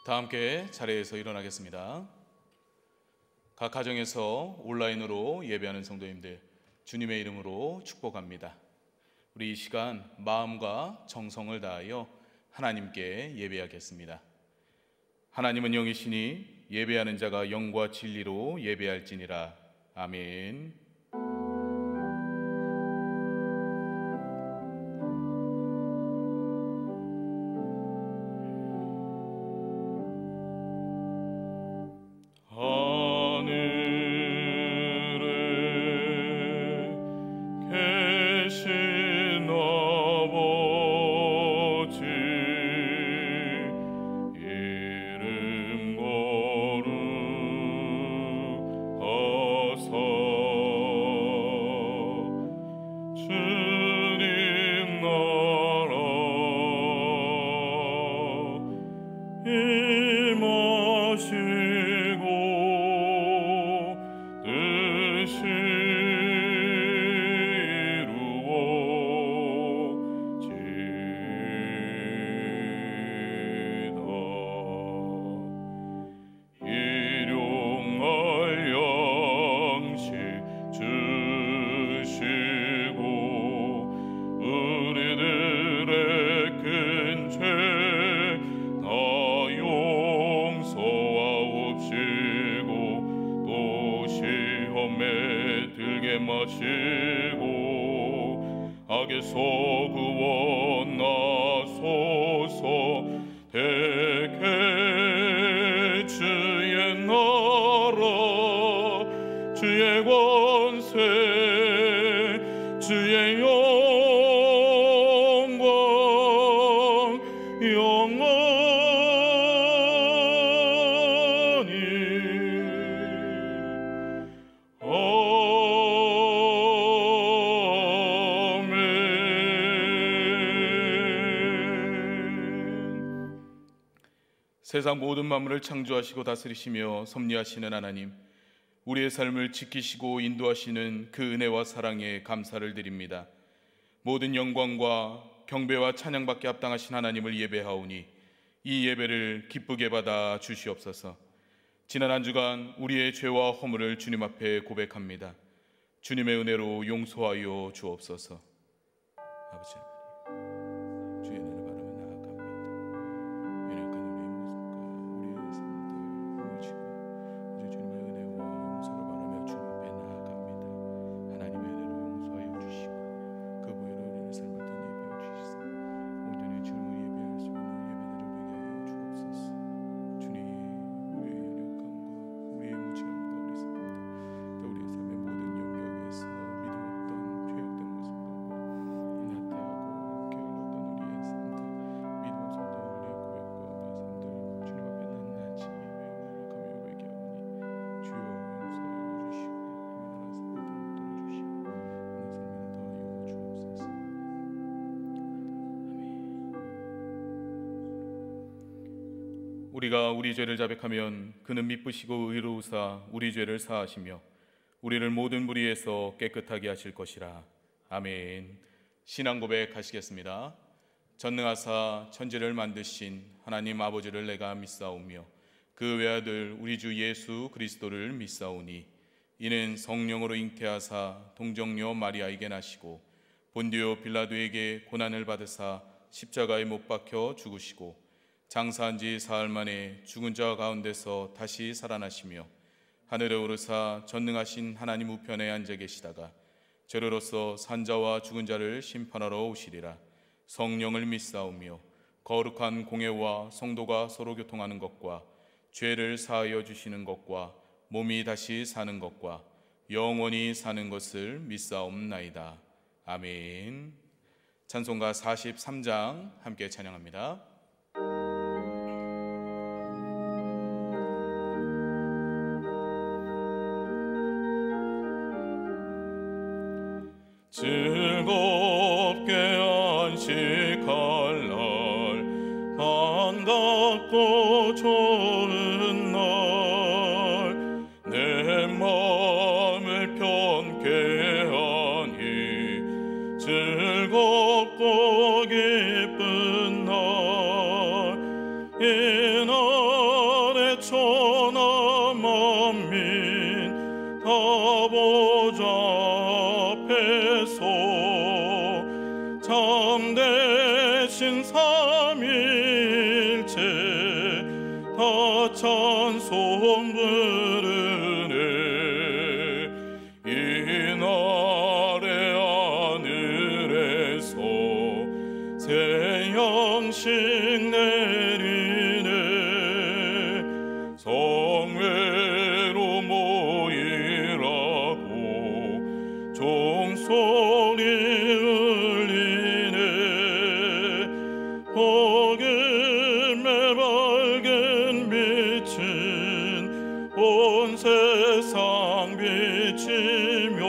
다 함께 자리에서 일어나겠습니다. 각 가정에서 온라인으로 예배하는 성도님들 주님의 이름으로 축복합니다. 우리 이 시간 마음과 정성을 다하여 하나님께 예배하겠습니다. 하나님은 영이시니 예배하는 자가 영과 진리로 예배할지니라. 아멘. 악에서 구원하소서. 대개 주의 나라 주의 권세 주의 영광 영원히. 세상 모든 만물을 창조하시고 다스리시며 섭리하시는 하나님, 우리의 삶을 지키시고 인도하시는 그 은혜와 사랑에 감사를 드립니다. 모든 영광과 경배와 찬양받게 합당하신 하나님을 예배하오니 이 예배를 기쁘게 받아 주시옵소서. 지난 한 주간 우리의 죄와 허물을 주님 앞에 고백합니다. 주님의 은혜로 용서하여 주옵소서. 아버지 주의 은혜를 바라며 나아갑니다. 연약한 우리의 모습과 우리의 삶들 모시고 이제 주님의 은혜와 용서를 바라며 주님 앞에 나아갑니다. 하나님의 은혜로 용서하여 주시고 그 보혈로 우리의 삶을 더 예배해 주시사 온전히 주님을 예배할 수 있는 예배자를 되게 하여 주옵소서. 주님, 우리의 연약함과 우리의 무지함과 어리석음과 또 우리의 삶의 모든 영역에서 믿음 없던 죄악된 모습과 나태하고 게을렀던 우리의 삶들, 믿음 없었던 우리의 고백과 우리의 삶들 주님 앞에 낱낱이 외면하며 회개하오니 주여 용서하여 주시고 하나님의 삶을 들어주시고 아멘. 우리가 우리 죄를 자백하면 그는 미쁘시고 의로우사 우리 죄를 사하시며 우리를 모든 무리에서 깨끗하게 하실 것이라. 아멘. 신앙 고백 하시겠습니다. 전능하사 천지를 만드신 하나님 아버지를 내가 믿사오며 그 외아들 우리 주 예수 그리스도를 믿사오니 이는 성령으로 잉태하사 동정녀 마리아에게 나시고 본디오 빌라도에게 고난을 받으사 십자가에 못 박혀 죽으시고 장사한 지 사흘 만에 죽은 자 가운데서 다시 살아나시며 하늘에 오르사 전능하신 하나님 우편에 앉아 계시다가 저로서 산자와 죽은 자를 심판하러 오시리라. 성령을 믿사오며 거룩한 공회와 성도가 서로 교통하는 것과 죄를 사하여 주시는 것과 몸이 다시 사는 것과 영원히 사는 것을 믿사옵나이다. 아멘. 찬송가 43장 함께 찬양합니다. 즐겁게 안식할 날 반갑고 좋은 날 내 마음을 편케 하니 즐겁고 기쁜 날 이 날 참되신 삼일체 다 찬송 부르네. 이날의 하늘에서 새 양식 내리네. 성회로 모이라고 종소리 울리네. 복음의 밝은 빛은 온 세상 비치며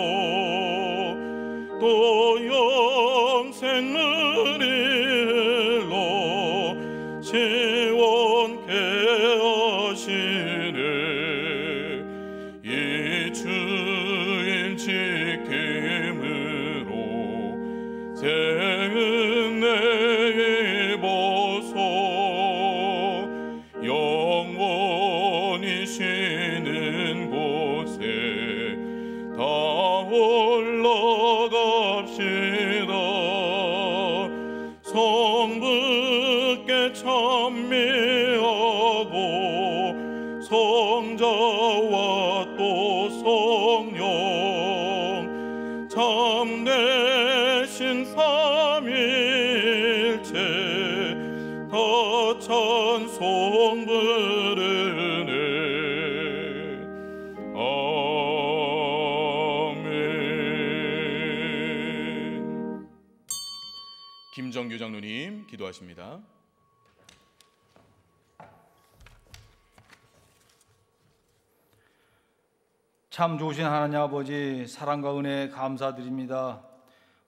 또 영생 누리러 시원케 하시네. 이 주일 지킴으로 새 은혜 입어서 영원히 쉬는 곳에 다 올라갑시다. 성부께 찬미하고 성자와 또 성령 참되신 삼일체 다 찬송 부르네. 아멘. 김정규 장로님 기도하십니다. 참 좋으신 하나님 아버지, 사랑과 은혜에 감사드립니다.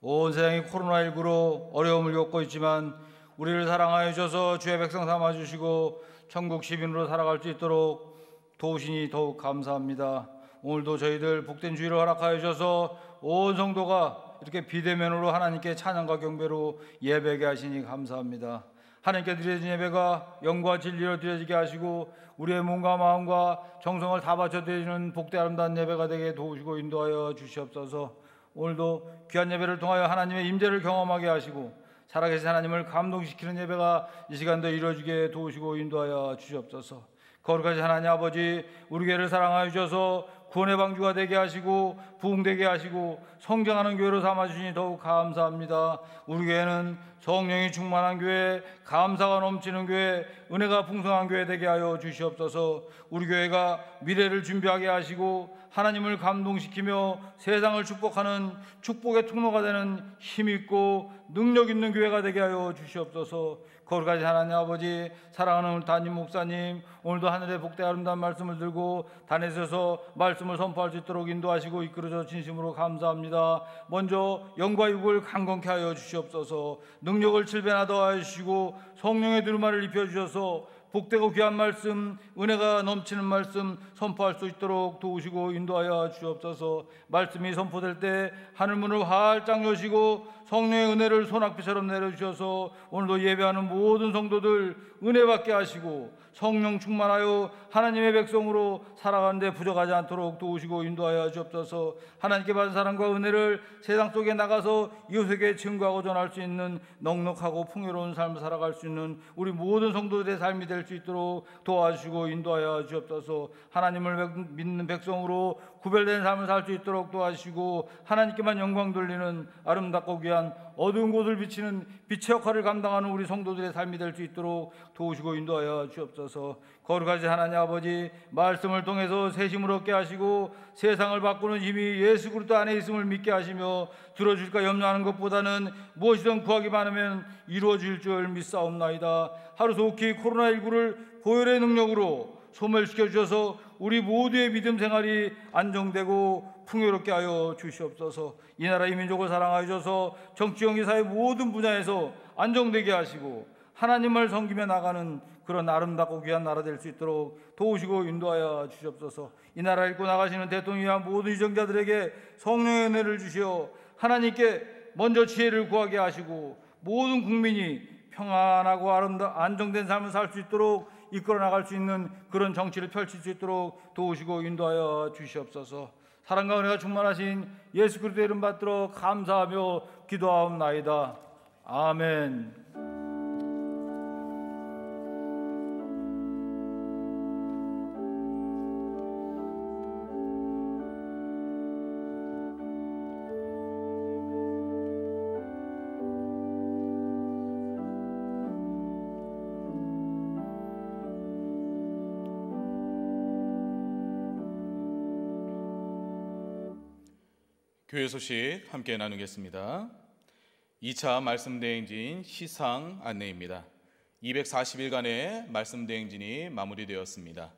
온 세상이 코로나19로 어려움을 겪고 있지만 우리를 사랑하여 주셔서 주의 백성 삼아주시고 천국 시민으로 살아갈 수 있도록 도우시니 더욱 감사합니다. 오늘도 저희들 복된 주일을 허락하여 주셔서 온 성도가 이렇게 비대면으로 하나님께 찬양과 경배로 예배하게 하시니 감사합니다. 하나님께 드려진 예배가 영과 진리로 드려지게 하시고 우리의 몸과 마음과 정성을 다 바쳐 드리는 복되고 아름다운 예배가 되게 도우시고 인도하여 주시옵소서. 오늘도 귀한 예배를 통하여 하나님의 임재를 경험하게 하시고 살아계신 하나님을 감동시키는 예배가 이 시간도 이루어지게 도우시고 인도하여 주시옵소서. 거룩하신 하나님 아버지, 우리 교회를 사랑하여 주셔서 구원의 방주가 되게 하시고 부흥되게 하시고 성장하는 교회로 삼아주시니 더욱 감사합니다. 우리 교회는 성령이 충만한 교회, 감사가 넘치는 교회, 은혜가 풍성한 교회 되게 하여 주시옵소서. 우리 교회가 미래를 준비하게 하시고 하나님을 감동시키며 세상을 축복하는 축복의 통로가 되는 힘있고 능력 있는 교회가 되게 하여 주시옵소서. 거룩하신 하나님 아버지, 사랑하는 담임 목사님, 오늘도 하늘의 복되고 아름다운 말씀을 들고 단에 서서 말씀을 선포할 수 있도록 인도하시고 이끌어줘 진심으로 감사합니다. 먼저 영과 육을 강건케 하여 주시옵소서. 능력을 칠배나 더하여 주시고 성령의 두루마리를 입혀주셔서 복되고 귀한 말씀, 은혜가 넘치는 말씀 선포할 수 있도록 도우시고 인도하여 주옵소서. 말씀이 선포될 때 하늘문을 활짝 여시고 성령의 은혜를 소낙비처럼 내려주셔서 오늘도 예배하는 모든 성도들 은혜 받게 하시고 성령 충만하여 하나님의 백성으로 살아가는 데 부족하지 않도록 도우시고 인도하여 주옵소서. 하나님께 받은 사랑과 은혜를 세상 속에 나가서 이웃에게 증거하고 전할 수 있는 넉넉하고 풍요로운 삶을 살아갈 수 있는 우리 모든 성도들의 삶이 될 수 있도록 도와주시고 인도하여 주옵소서. 하나님을 믿는 백성으로 구별된 삶을 살 수 있도록 도와주시고 하나님께만 영광 돌리는 아름답고 귀한 어두운 곳을 비치는 빛의 역할을 감당하는 우리 성도들의 삶이 될 수 있도록 도우시고 인도하여 주옵소서. 거룩하신 하나님 아버지, 말씀을 통해서 새심을 얻게 하시고 세상을 바꾸는 힘이 예수 그리스도 안에 있음을 믿게 하시며 들어줄까 염려하는 것보다는 무엇이든 구하기 많으면 이루어질 줄 믿사옵나이다. 하루속히 코로나19를 보혈의 능력으로 소멸시켜 주셔서 우리 모두의 믿음 생활이 안정되고 풍요롭게 하여 주시옵소서. 이 나라 이 민족을 사랑하여 주셔서 정치, 경제, 사회 모든 분야에서 안정되게 하시고 하나님을 섬기며 나가는 그런 아름답고 귀한 나라 될 수 있도록 도우시고 인도하여 주시옵소서. 이 나라 읽고 나가시는 대통령과 모든 유정자들에게 성령의 은혜를 주시어 하나님께 먼저 지혜를 구하게 하시고 모든 국민이 평안하고 안정된 삶을 살 수 있도록 이끌어 나갈 수 있는 그런 정치를 펼칠 수 있도록 도우시고 인도하여 주시옵소서. 사랑과 은혜가 충만하신 예수 그리스도의 이름 받들어 감사하며 기도하옵나이다. 아멘. 교회 소식 함께 나누겠습니다. 2차 말씀 대행진 시상 안내입니다. 240일간의 말씀 대행진이 마무리되었습니다.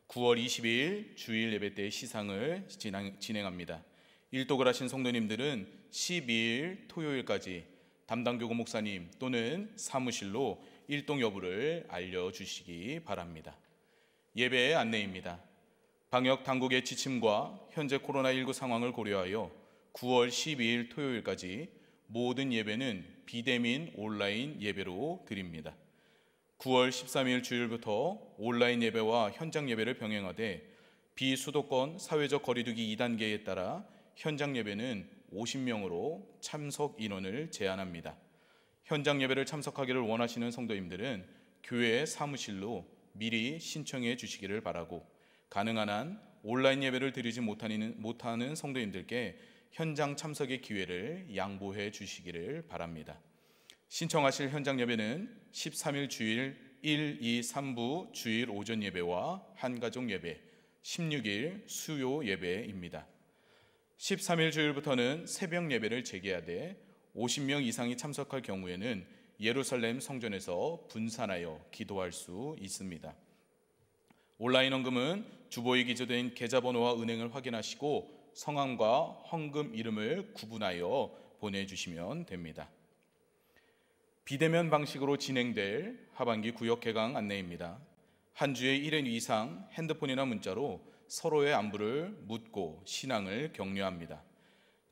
9월 20일 주일 예배 때 시상을 진행합니다. 일독을 하신 성도님들은 12일 토요일까지 담당 교구 목사님 또는 사무실로 일동 여부를 알려주시기 바랍니다. 예배의 안내입니다. 방역 당국의 지침과 현재 코로나19 상황을 고려하여 9월 12일 토요일까지 모든 예배는 비대면 온라인 예배로 드립니다. 9월 13일 주일부터 온라인 예배와 현장 예배를 병행하되 비수도권 사회적 거리두기 2단계에 따라 현장 예배는 50명으로 참석 인원을 제한합니다. 현장 예배를 참석하기를 원하시는 성도님들은 교회 사무실로 미리 신청해 주시기를 바라고, 가능한 한 온라인 예배를 드리지 못하는 성도님들께 현장 참석의 기회를 양보해 주시기를 바랍니다. 신청하실 현장 예배는 13일 주일 1, 2, 3부 주일 오전 예배와 한가족 예배, 16일 수요 예배입니다. 13일 주일부터는 새벽 예배를 재개하되 50명 이상이 참석할 경우에는 예루살렘 성전에서 분산하여 기도할 수 있습니다. 온라인 헌금은 주보에 기재된 계좌번호와 은행을 확인하시고 성함과 헌금 이름을 구분하여 보내주시면 됩니다. 비대면 방식으로 진행될 하반기 구역 개강 안내입니다. 한 주에 1회 이상 핸드폰이나 문자로 서로의 안부를 묻고 신앙을 격려합니다.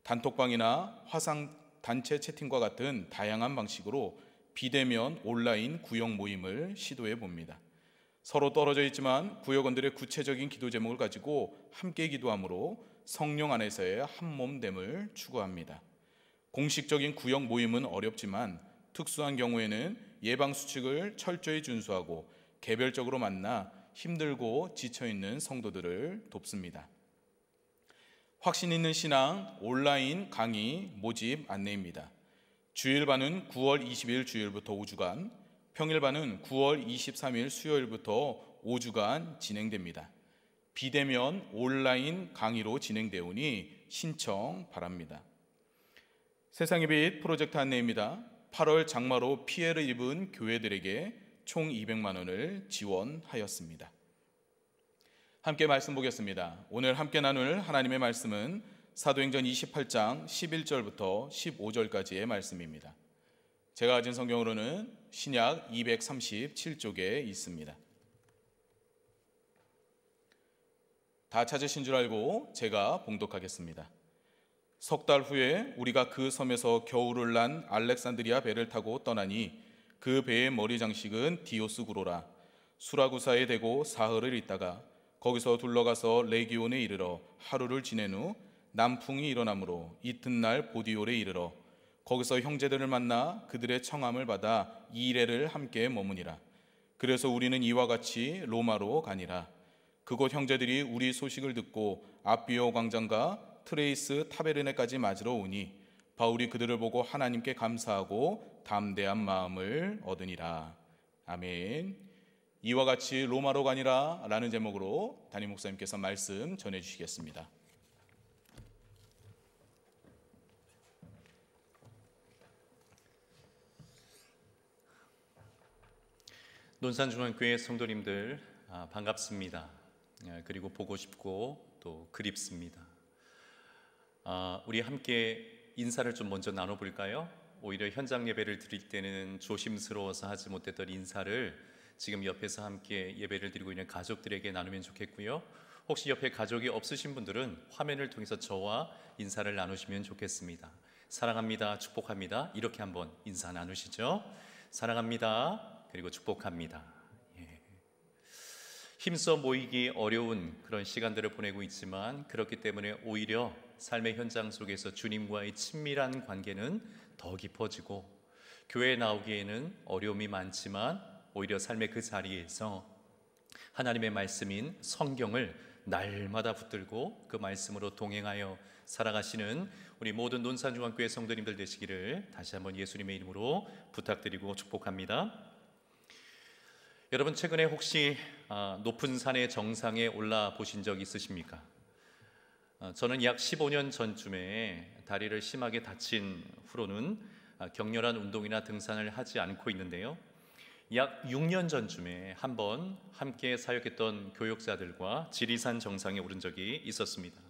단톡방이나 화상 단체 채팅과 같은 다양한 방식으로 비대면 온라인 구역 모임을 시도해 봅니다. 서로 떨어져 있지만 구역원들의 구체적인 기도 제목을 가지고 함께 기도함으로 성령 안에서의 한몸됨을 추구합니다. 공식적인 구역 모임은 어렵지만 특수한 경우에는 예방 수칙을 철저히 준수하고 개별적으로 만나 힘들고 지쳐있는 성도들을 돕습니다. 확신 있는 신앙 온라인 강의 모집 안내입니다. 주일반은 9월 20일 주일부터 5주간, 평일반은 9월 23일 수요일부터 5주간 진행됩니다. 비대면 온라인 강의로 진행되오니 신청 바랍니다. 세상의 빛 프로젝트 안내입니다. 8월 장마로 피해를 입은 교회들에게 총 200만 원을 지원하였습니다. 함께 말씀 보겠습니다. 오늘 함께 나눌 하나님의 말씀은 사도행전 28장 11절부터 15절까지의 말씀입니다. 제가 가진 성경으로는 신약 237쪽에 있습니다. 다 찾으신 줄 알고 제가 봉독하겠습니다. 석 달 후에 우리가 그 섬에서 겨울을 난 알렉산드리아 배를 타고 떠나니 그 배의 머리 장식은 디오스구로라. 수라구사에 대고 사흘을 있다가 거기서 둘러가서 레기온에 이르러 하루를 지낸 후 남풍이 일어나므로 이튿날 보디올에 이르러 거기서 형제들을 만나 그들의 청함을 받아 2일을 함께 머무니라. 그래서 우리는 이와 같이 로마로 가니라. 그곳 형제들이 우리 소식을 듣고 아비오 광장과 트레이스 타베르네까지 맞으러 오니 바울이 그들을 보고 하나님께 감사하고 담대한 마음을 얻으니라. 아멘. 이와 같이 로마로 가니라 라는 제목으로 담임 목사님께서 말씀 전해주시겠습니다. 논산중앙교회 성도님들 반갑습니다. 그리고 보고 싶고 또 그립습니다. 우리 함께 인사를 좀 먼저 나눠볼까요? 오히려 현장 예배를 드릴 때는 조심스러워서 하지 못했던 인사를 지금 옆에서 함께 예배를 드리고 있는 가족들에게 나누면 좋겠고요. 혹시 옆에 가족이 없으신 분들은 화면을 통해서 저와 인사를 나누시면 좋겠습니다. 사랑합니다, 축복합니다. 이렇게 한번 인사 나누시죠. 사랑합니다, 그리고 축복합니다. 힘써 모이기 어려운 그런 시간들을 보내고 있지만 그렇기 때문에 오히려 삶의 현장 속에서 주님과의 친밀한 관계는 더 깊어지고 교회에 나오기에는 어려움이 많지만 오히려 삶의 그 자리에서 하나님의 말씀인 성경을 날마다 붙들고 그 말씀으로 동행하여 살아가시는 우리 모든 논산중앙교회 성도님들 되시기를 다시 한번 예수님의 이름으로 부탁드리고 축복합니다. 여러분, 최근에 혹시 높은 산의 정상에 올라 보신 적 있으십니까? 저는 약 15년 전쯤에 다리를 심하게 다친 후로는 격렬한 운동이나 등산을 하지 않고 있는데요, 약 6년 전쯤에 한번 함께 사역했던 교역자들과 지리산 정상에 오른 적이 있었습니다.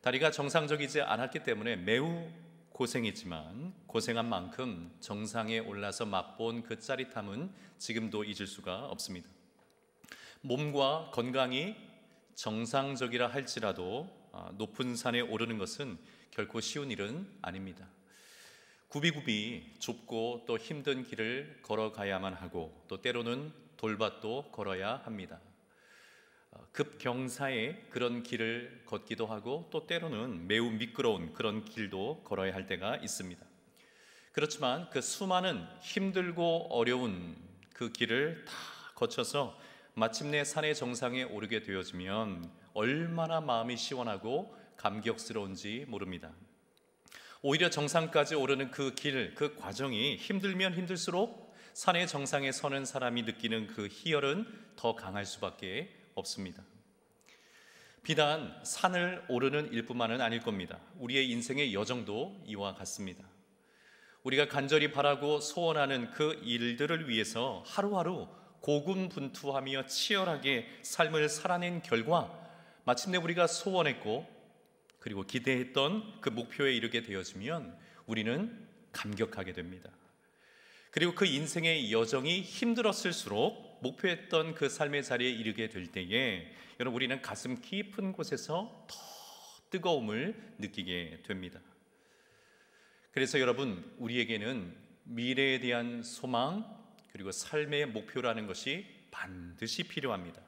다리가 정상적이지 않았기 때문에 매우 고생했지만 고생한 만큼 정상에 올라서 맛본 그 짜릿함은 지금도 잊을 수가 없습니다. 몸과 건강이 정상적이라 할지라도 높은 산에 오르는 것은 결코 쉬운 일은 아닙니다. 굽이굽이 좁고 또 힘든 길을 걸어가야만 하고 또 때로는 돌밭도 걸어야 합니다. 급경사에 그런 길을 걷기도 하고 또 때로는 매우 미끄러운 그런 길도 걸어야 할 때가 있습니다. 그렇지만 그 수많은 힘들고 어려운 그 길을 다 거쳐서 마침내 산의 정상에 오르게 되어지면 얼마나 마음이 시원하고 감격스러운지 모릅니다. 오히려 정상까지 오르는 그 길, 그 과정이 힘들면 힘들수록 산의 정상에 서는 사람이 느끼는 그 희열은 더 강할 수밖에 없습니다. 비단 산을 오르는 일뿐만은 아닐 겁니다. 우리의 인생의 여정도 이와 같습니다. 우리가 간절히 바라고 소원하는 그 일들을 위해서 하루하루 고군분투하며 치열하게 삶을 살아낸 결과 마침내 우리가 소원했고 그리고 기대했던 그 목표에 이르게 되어지면 우리는 감격하게 됩니다. 그리고 그 인생의 여정이 힘들었을수록 목표했던 그 삶의 자리에 이르게 될 때에 여러분, 우리는 가슴 깊은 곳에서 더 뜨거움을 느끼게 됩니다. 그래서 여러분, 우리에게는 미래에 대한 소망 그리고 삶의 목표라는 것이 반드시 필요합니다.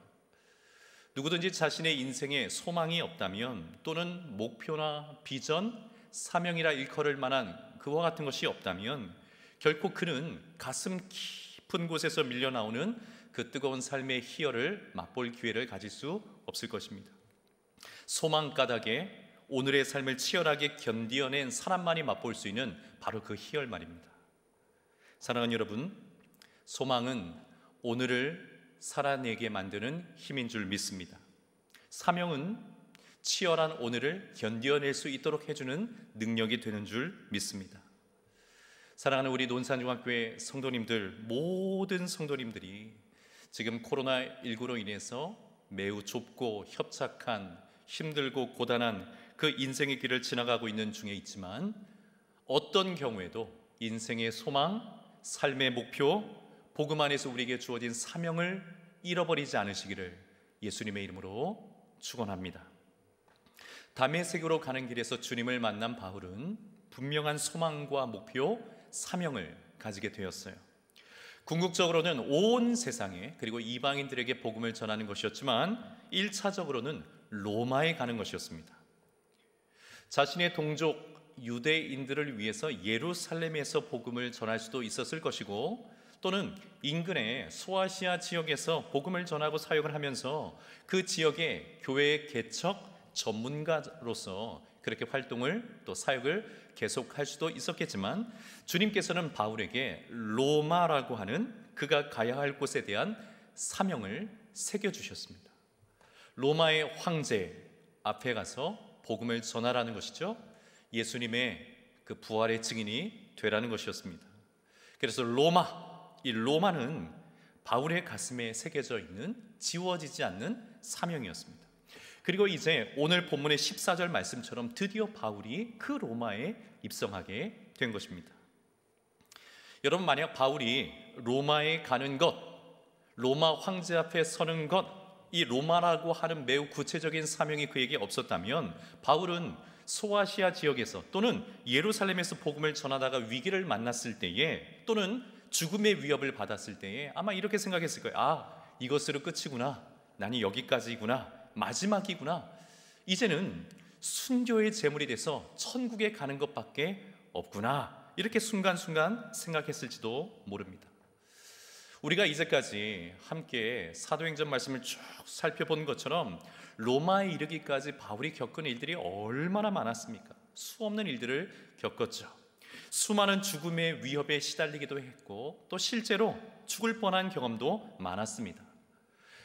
누구든지 자신의 인생에 소망이 없다면 또는 목표나 비전, 사명이라 일컬을 만한 그와 같은 것이 없다면 결코 그는 가슴 깊은 곳에서 밀려나오는 그 뜨거운 삶의 희열을 맛볼 기회를 가질 수 없을 것입니다. 소망 가닥에 오늘의 삶을 치열하게 견디어낸 사람만이 맛볼 수 있는 바로 그 희열 말입니다. 사랑하는 여러분, 소망은 오늘을 살아내게 만드는 힘인 줄 믿습니다. 사명은 치열한 오늘을 견뎌낼 수 있도록 해주는 능력이 되는 줄 믿습니다. 사랑하는 우리 논산중학교의 성도님들, 모든 성도님들이 지금 코로나19로 인해서 매우 좁고 협착한 힘들고 고단한 그 인생의 길을 지나가고 있는 중에 있지만 어떤 경우에도 인생의 소망, 삶의 목표, 복음 안에서 우리에게 주어진 사명을 잃어버리지 않으시기를 예수님의 이름으로 축원합니다. 다메섹으로 가는 길에서 주님을 만난 바울은 분명한 소망과 목표, 사명을 가지게 되었어요. 궁극적으로는 온 세상에 그리고 이방인들에게 복음을 전하는 것이었지만 1차적으로는 로마에 가는 것이었습니다. 자신의 동족 유대인들을 위해서 예루살렘에서 복음을 전할 수도 있었을 것이고 또는 인근의 소아시아 지역에서 복음을 전하고 사역을 하면서 그 지역의 교회 개척 전문가로서 그렇게 활동을 또 사역을 계속할 수도 있었겠지만 주님께서는 바울에게 로마라고 하는 그가 가야 할 곳에 대한 사명을 새겨주셨습니다. 로마의 황제 앞에 가서 복음을 전하라는 것이죠. 예수님의 그 부활의 증인이 되라는 것이었습니다. 그래서 이 로마는 바울의 가슴에 새겨져 있는 지워지지 않는 사명이었습니다. 그리고 이제 오늘 본문의 14절 말씀처럼 드디어 바울이 그 로마에 입성하게 된 것입니다. 여러분, 만약 바울이 로마에 가는 것, 로마 황제 앞에 서는 것, 이 로마라고 하는 매우 구체적인 사명이 그에게 없었다면 바울은 소아시아 지역에서 또는 예루살렘에서 복음을 전하다가 위기를 만났을 때에 또는 죽음의 위협을 받았을 때에 아마 이렇게 생각했을 거예요. 이것으로 끝이구나. 나는 여기까지구나. 마지막이구나. 이제는 순교의 제물이 돼서 천국에 가는 것밖에 없구나. 이렇게 순간순간 생각했을지도 모릅니다. 우리가 이제까지 함께 사도행전 말씀을 쭉 살펴본 것처럼 로마에 이르기까지 바울이 겪은 일들이 얼마나 많았습니까? 수없는 일들을 겪었죠. 수많은 죽음의 위협에 시달리기도 했고 또 실제로 죽을 뻔한 경험도 많았습니다.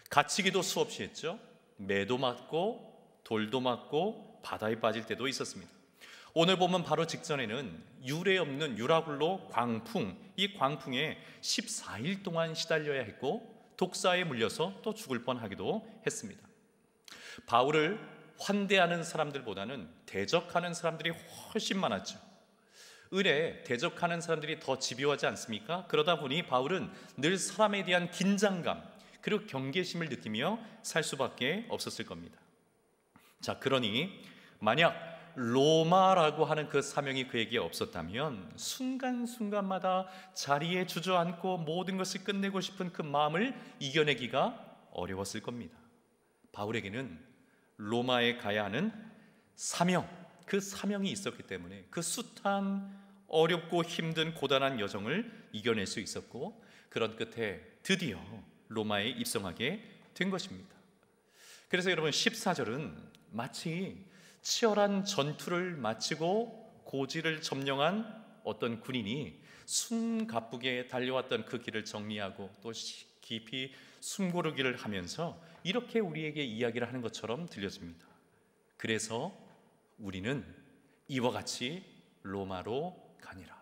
갇히기도 수없이 했죠. 매도 맞고 돌도 맞고 바다에 빠질 때도 있었습니다. 오늘 보면 바로 직전에는 유례 없는 유라굴로 광풍, 이 광풍에 14일 동안 시달려야 했고 독사에 물려서 또 죽을 뻔하기도 했습니다. 바울을 환대하는 사람들보다는 대적하는 사람들이 훨씬 많았죠. 을에 대적하는 사람들이 더 집요하지 않습니까? 그러다 보니 바울은 늘 사람에 대한 긴장감 그리고 경계심을 느끼며 살 수밖에 없었을 겁니다. 자, 그러니 만약 로마라고 하는 그 사명이 그에게 없었다면 순간순간마다 자리에 주저앉고 모든 것을 끝내고 싶은 그 마음을 이겨내기가 어려웠을 겁니다. 바울에게는 로마에 가야 하는 사명, 그 사명이 있었기 때문에 그 숱한 어렵고 힘든 고단한 여정을 이겨낼 수 있었고 그런 끝에 드디어 로마에 입성하게 된 것입니다. 그래서 여러분 14절은 마치 치열한 전투를 마치고 고지를 점령한 어떤 군인이 숨가쁘게 달려왔던 그 길을 정리하고 또 깊이 숨고르기를 하면서 이렇게 우리에게 이야기를 하는 것처럼 들려집니다. 그래서 우리는 이와 같이 로마로 가니라.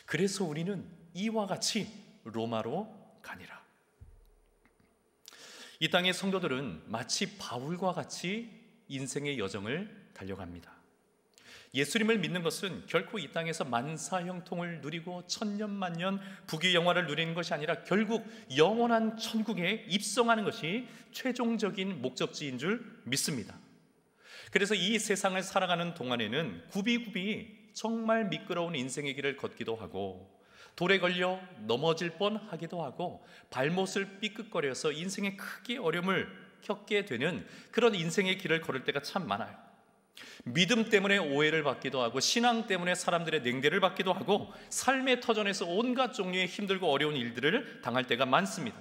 그래서 우리는 이와 같이 로마로 가니라. 이 땅의 성도들은 마치 바울과 같이 인생의 여정을 달려갑니다. 예수님을 믿는 것은 결코 이 땅에서 만사형통을 누리고 천년만년 부귀영화를 누리는 것이 아니라 결국 영원한 천국에 입성하는 것이 최종적인 목적지인 줄 믿습니다. 그래서 이 세상을 살아가는 동안에는 굽이굽이 정말 미끄러운 인생의 길을 걷기도 하고 돌에 걸려 넘어질 뻔하기도 하고 발못을 삐끗거려서 인생의 크게 어려움을 겪게 되는 그런 인생의 길을 걸을 때가 참 많아요. 믿음 때문에 오해를 받기도 하고 신앙 때문에 사람들의 냉대를 받기도 하고 삶의 터전에서 온갖 종류의 힘들고 어려운 일들을 당할 때가 많습니다.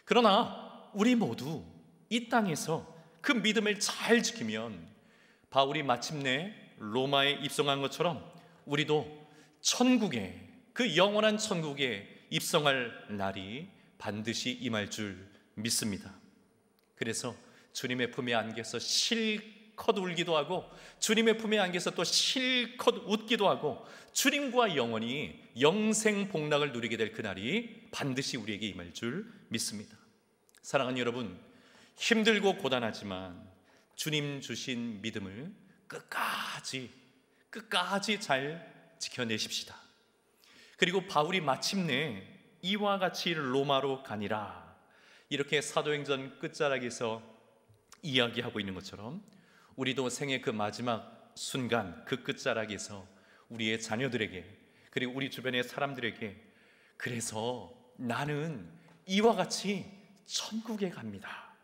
그러나 우리 모두 이 땅에서 그 믿음을 잘 지키면 바울이 마침내 로마에 입성한 것처럼 우리도 천국에, 그 영원한 천국에 입성할 날이 반드시 임할 줄 믿습니다. 그래서 주님의 품에 안겨서 실컷 울기도 하고 주님의 품에 안겨서 또 실컷 웃기도 하고 주님과 영원히 영생복락을 누리게 될 그날이 반드시 우리에게 임할 줄 믿습니다. 사랑하는 여러분, 힘들고 고단하지만 주님 주신 믿음을 끝까지 잘 지켜내십시다. 그리고 바울이 마침내 이와 같이 로마로 가니라 이렇게 사도행전 끝자락에서 이야기하고 있는 것처럼 우리도 생의 그 마지막 순간 그 끝자락에서 우리의 자녀들에게 그리고 우리 주변의 사람들에게 그래서 나는 이와 같이 천국에 갑니다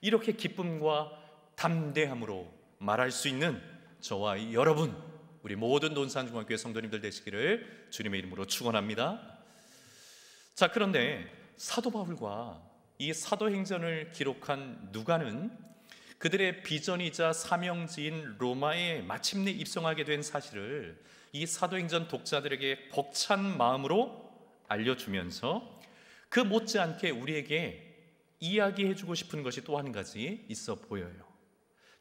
이렇게 기쁨과 담대함으로 말할 수 있는 저와 여러분 우리 모든 논산중학교의 성도님들 되시기를 주님의 이름으로 축원합니다. 자, 그런데 사도 바울과 이 사도행전을 기록한 누가는 그들의 비전이자 사명지인 로마에 마침내 입성하게 된 사실을 이 사도행전 독자들에게 벅찬 마음으로 알려주면서 그 못지않게 우리에게 이야기해주고 싶은 것이 또 한 가지 있어 보여요.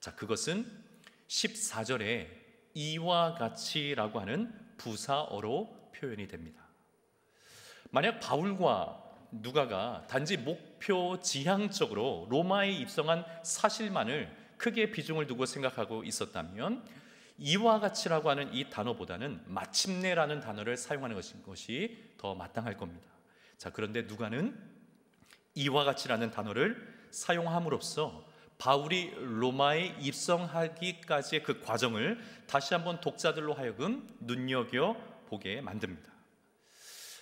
자, 그것은 14절에 이와 같이라고 하는 부사어로 표현이 됩니다. 만약 바울과 누가가 단지 목표 지향적으로 로마에 입성한 사실만을 크게 비중을 두고 생각하고 있었다면 이와 같이라고 하는 이 단어보다는 마침내라는 단어를 사용하는 것이 더 마땅할 겁니다. 자, 그런데 누가는 이와 같이라는 단어를 사용함으로써 바울이 로마에 입성하기까지의 그 과정을 다시 한번 독자들로 하여금 눈여겨보게 만듭니다.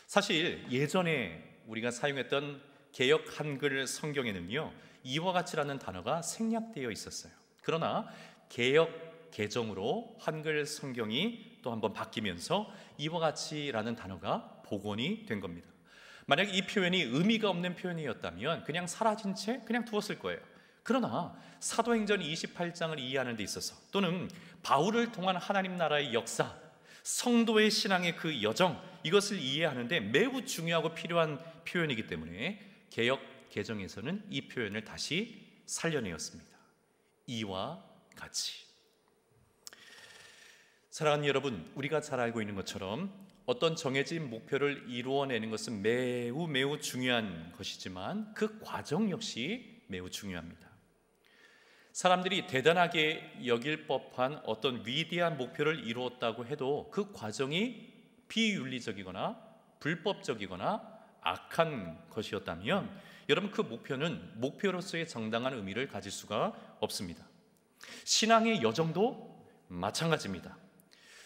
사실 예전에 우리가 사용했던 개역 한글 성경에는요 이와 같이라는 단어가 생략되어 있었어요. 그러나 개역 개정으로 한글 성경이 또 또 한번 바뀌면서 이와 같이라는 단어가 복원이 된 겁니다. 만약 이 표현이 의미가 없는 표현이었다면 그냥 사라진 채 그냥 두었을 거예요. 그러나 사도행전 28장을 이해하는 데 있어서, 또는 바울을 통한 하나님 나라의 역사, 성도의 신앙의 그 여정, 이것을 이해하는 데 매우 중요하고 필요한 표현이기 때문에 개역 개정에서는 이 표현을 다시 살려내었습니다. 이와 같이. 사랑하는 여러분, 우리가 잘 알고 있는 것처럼 어떤 정해진 목표를 이루어내는 것은 매우 중요한 것이지만 그 과정 역시 매우 중요합니다. 사람들이 대단하게 여길 법한 어떤 위대한 목표를 이루었다고 해도 그 과정이 비윤리적이거나 불법적이거나 악한 것이었다면 여러분, 그 목표는 목표로서의 정당한 의미를 가질 수가 없습니다. 신앙의 여정도 마찬가지입니다.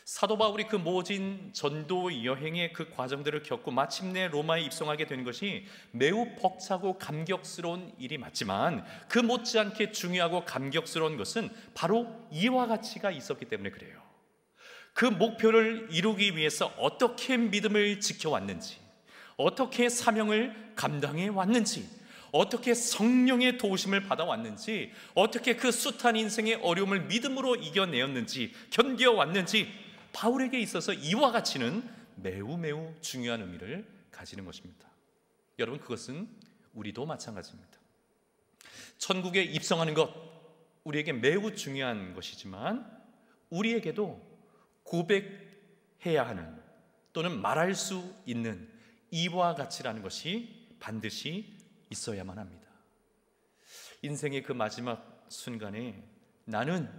사도 바울이 그 모진 전도 여행의 그 과정들을 겪고 마침내 로마에 입성하게 된 것이 매우 벅차고 감격스러운 일이 맞지만, 그 못지않게 중요하고 감격스러운 것은 바로 이와 같이가 있었기 때문에 그래요. 그 목표를 이루기 위해서 어떻게 믿음을 지켜왔는지, 어떻게 사명을 감당해 왔는지, 어떻게 성령의 도우심을 받아왔는지, 어떻게 그 숱한 인생의 어려움을 믿음으로 이겨내었는지, 견뎌왔는지, 바울에게 있어서 이와 같이는 매우 중요한 의미를 가지는 것입니다. 여러분, 그것은 우리도 마찬가지입니다. 천국에 입성하는 것, 우리에게 매우 중요한 것이지만 우리에게도 고백해야 하는, 또는 말할 수 있는 이와 같이라는 것이 반드시 있어야만 합니다. 인생의 그 마지막 순간에 나는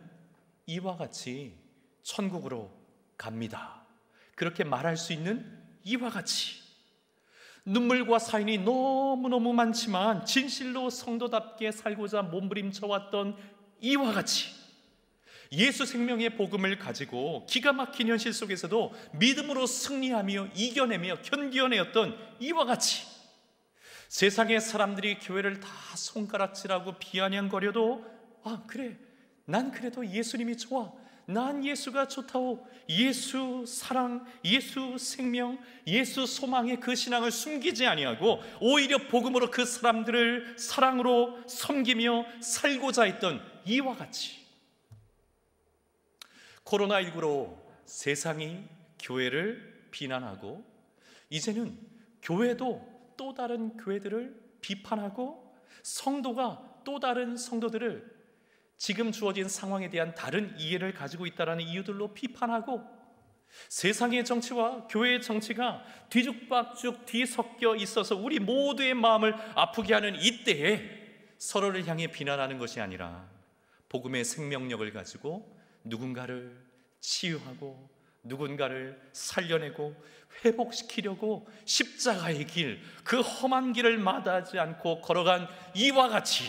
이와 같이 천국으로 갑니다, 그렇게 말할 수 있는 이와 같이, 눈물과 사인이 너무너무 많지만 진실로 성도답게 살고자 몸부림쳐왔던 이와 같이, 예수 생명의 복음을 가지고 기가 막힌 현실 속에서도 믿음으로 승리하며 이겨내며 견뎌내었던 이와 같이, 세상의 사람들이 교회를 다 손가락질하고 비아냥거려도 그래, 난 그래도 예수님이 좋아, 난 예수가 좋다오, 예수 사랑, 예수 생명, 예수 소망의 그 신앙을 숨기지 아니하고 오히려 복음으로 그 사람들을 사랑으로 섬기며 살고자 했던 이와 같이, 코로나19로 세상이 교회를 비난하고 이제는 교회도 또 다른 교회들을 비판하고 성도가 또 다른 성도들을 지금 주어진 상황에 대한 다른 이해를 가지고 있다는 이유들로 비판하고, 세상의 정치와 교회의 정치가 뒤죽박죽 뒤섞여 있어서 우리 모두의 마음을 아프게 하는 이때에 서로를 향해 비난하는 것이 아니라 복음의 생명력을 가지고 누군가를 치유하고 누군가를 살려내고 회복시키려고 십자가의 길, 그 험한 길을 마다하지 않고 걸어간 이와 같이,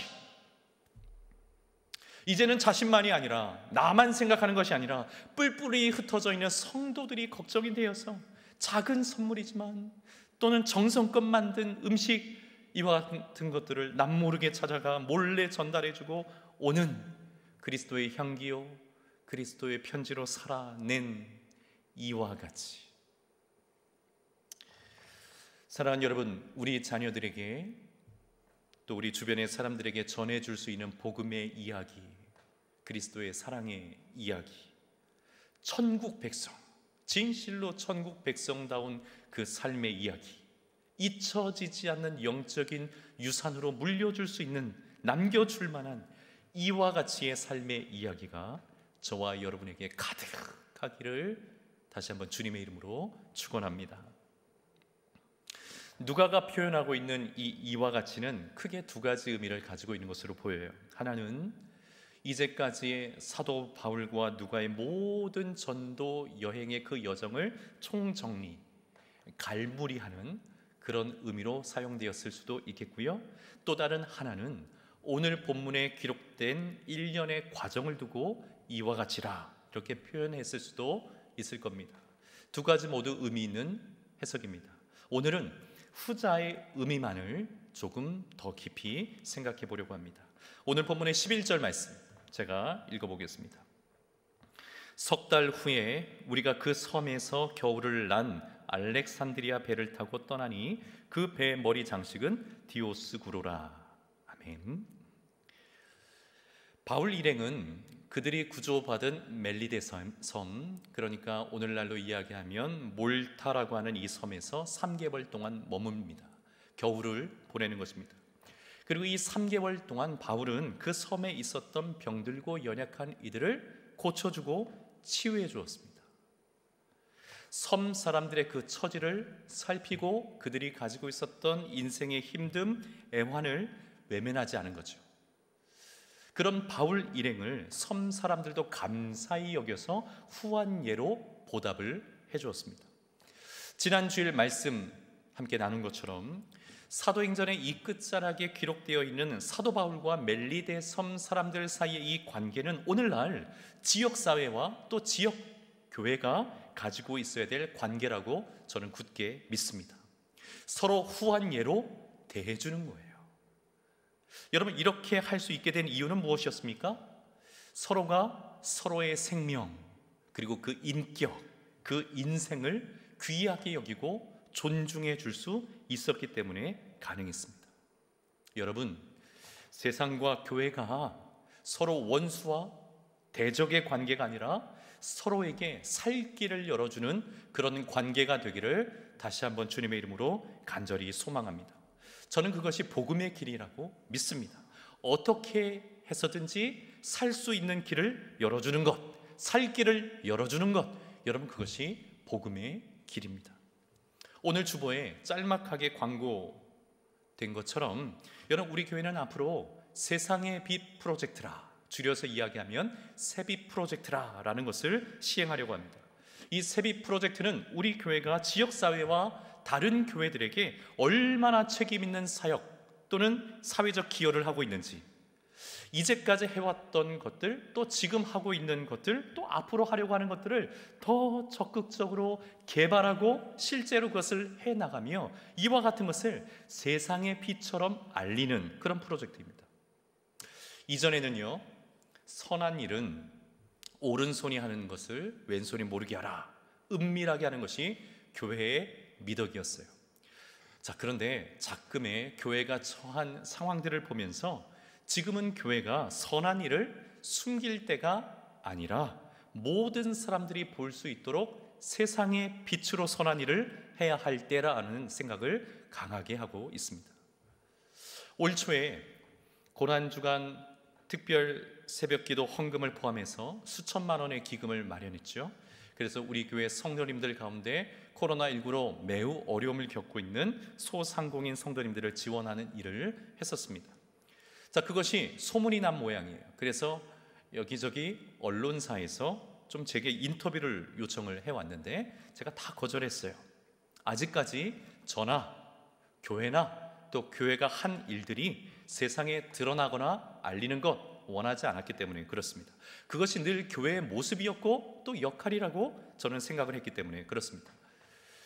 이제는 자신만이 아니라 나만 생각하는 것이 아니라 뿔뿔이 흩어져 있는 성도들이 걱정이 되어서 작은 선물이지만, 또는 정성껏 만든 음식, 이와 같은 것들을 남모르게 찾아가 몰래 전달해주고 오는 그리스도의 향기요, 그리스도의 편지로 살아낸 이와 같이. 사랑하는 여러분, 우리 자녀들에게 또 우리 주변의 사람들에게 전해줄 수 있는 복음의 이야기, 그리스도의 사랑의 이야기, 천국 백성, 진실로 천국 백성다운 그 삶의 이야기, 잊혀지지 않는 영적인 유산으로 물려줄 수 있는, 남겨줄 만한 이와 같이의 삶의 이야기가 저와 여러분에게 가득하기를 다시 한번 주님의 이름으로 축원합니다. 누가가 표현하고 있는 이와 같이는 크게 두 가지 의미를 가지고 있는 것으로 보여요. 하나는 이제까지의 사도 바울과 누가의 모든 전도 여행의 그 여정을 총정리, 갈무리하는 그런 의미로 사용되었을 수도 있겠고요. 또 다른 하나는 오늘 본문에 기록된 일련의 과정을 두고 이와 같이라 이렇게 표현했을 수도 있을 겁니다. 두 가지 모두 의미 있는 해석입니다. 오늘은 후자의 의미만을 조금 더 깊이 생각해 보려고 합니다. 오늘 본문의 11절 말씀 제가 읽어보겠습니다. 석 달 후에 우리가 그 섬에서 겨울을 난 알렉산드리아 배를 타고 떠나니 그 배의 머리 장식은 디오스구로라. 아멘. 바울 일행은 그들이 구조받은 멜리데 섬, 그러니까 오늘날로 이야기하면 몰타라고 하는 이 섬에서 3개월 동안 머뭅니다. 겨울을 보내는 것입니다. 그리고 이 3개월 동안 바울은 그 섬에 있었던 병들고 연약한 이들을 고쳐주고 치유해 주었습니다. 섬 사람들의 그 처지를 살피고 그들이 가지고 있었던 인생의 힘듦, 애환을 외면하지 않은 거죠. 그런 바울 일행을 섬 사람들도 감사히 여겨서 후한예로 보답을 해 주었습니다. 지난 주일 말씀 함께 나눈 것처럼 사도행전의 이 끝자락에 기록되어 있는 사도 바울과 멜리데 섬 사람들 사이의 이 관계는 오늘날 지역사회와 또 지역 교회가 가지고 있어야 될 관계라고 저는 굳게 믿습니다. 서로 후한예로 대해주는 거예요. 여러분, 이렇게 할 수 있게 된 이유는 무엇이었습니까? 서로가 서로의 생명, 그리고 그 인격, 그 인생을 귀하게 여기고 존중해 줄 수 있었기 때문에 가능했습니다. 여러분, 세상과 교회가 서로 원수와 대적의 관계가 아니라 서로에게 살 길을 열어주는 그런 관계가 되기를 다시 한번 주님의 이름으로 간절히 소망합니다. 저는 그것이 복음의 길이라고 믿습니다. 어떻게 해서든지 살 수 있는 길을 열어주는 것, 살 길을 열어주는 것, 여러분, 그것이 복음의 길입니다. 오늘 주보에 짤막하게 광고된 것처럼 여러분, 우리 교회는 앞으로 세상의 빛 프로젝트라, 줄여서 이야기하면 세빛 프로젝트라라는 것을 시행하려고 합니다. 이 세빛 프로젝트는 우리 교회가 지역사회와 다른 교회들에게 얼마나 책임 있는 사역 또는 사회적 기여를 하고 있는지, 이제까지 해왔던 것들, 또 지금 하고 있는 것들, 또 앞으로 하려고 하는 것들을 더 적극적으로 개발하고 실제로 그것을 해나가며 이와 같은 것을 세상의 빛처럼 알리는 그런 프로젝트입니다. 이전에는요, 선한 일은 오른손이 하는 것을 왼손이 모르게 하라, 은밀하게 하는 것이 교회의 미덕이었어요. 자, 그런데 작금의 교회가 처한 상황들을 보면서 지금은 교회가 선한 일을 숨길 때가 아니라 모든 사람들이 볼 수 있도록 세상의 빛으로 선한 일을 해야 할 때라는 생각을 강하게 하고 있습니다. 올 초에 고난주간 특별 새벽기도 헌금을 포함해서 수천만 원의 기금을 마련했죠. 그래서 우리 교회 성도님들 가운데 코로나19로 매우 어려움을 겪고 있는 소상공인 성도님들을 지원하는 일을 했었습니다. 자, 그것이 소문이 난 모양이에요. 그래서 여기저기 언론사에서 좀 제게 인터뷰를 요청을 해왔는데 제가 다 거절했어요. 아직까지 저나 교회나 또 교회가 한 일들이 세상에 드러나거나 알리는 것 원하지 않았기 때문에 그렇습니다. 그것이 늘 교회의 모습이었고 또 역할이라고 저는 생각을 했기 때문에 그렇습니다.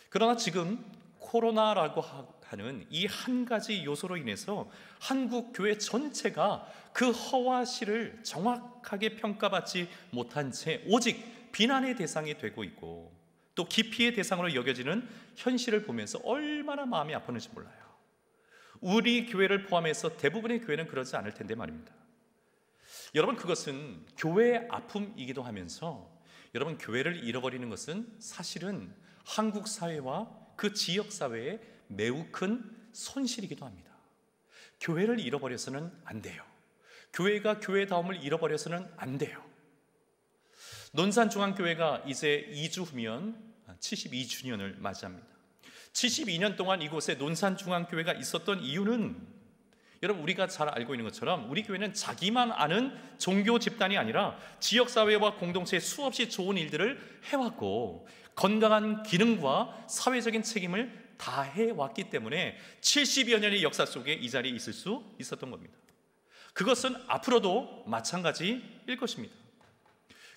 그러나 지금 코로나라고 하는 이 한 가지 요소로 인해서 한국 교회 전체가 그 허와 실을 정확하게 평가받지 못한 채 오직 비난의 대상이 되고 있고 또 기피의 대상으로 여겨지는 현실을 보면서 얼마나 마음이 아팠는지 몰라요. 우리 교회를 포함해서 대부분의 교회는 그러지 않을 텐데 말입니다. 여러분, 그것은 교회의 아픔이기도 하면서 여러분, 교회를 잃어버리는 것은 사실은 한국 사회와 그 지역 사회에 매우 큰 손실이기도 합니다. 교회를 잃어버려서는 안 돼요. 교회가 교회다움을 잃어버려서는 안 돼요. 논산중앙교회가 이제 2주 후면 72주년을 맞이합니다. 72년 동안 이곳에 논산중앙교회가 있었던 이유는 여러분, 우리가 잘 알고 있는 것처럼 우리 교회는 자기만 아는 종교 집단이 아니라 지역사회와 공동체에 수없이 좋은 일들을 해왔고 건강한 기능과 사회적인 책임을 다해왔기 때문에 70여 년의 역사 속에 이 자리에 있을 수 있었던 겁니다. 그것은 앞으로도 마찬가지일 것입니다.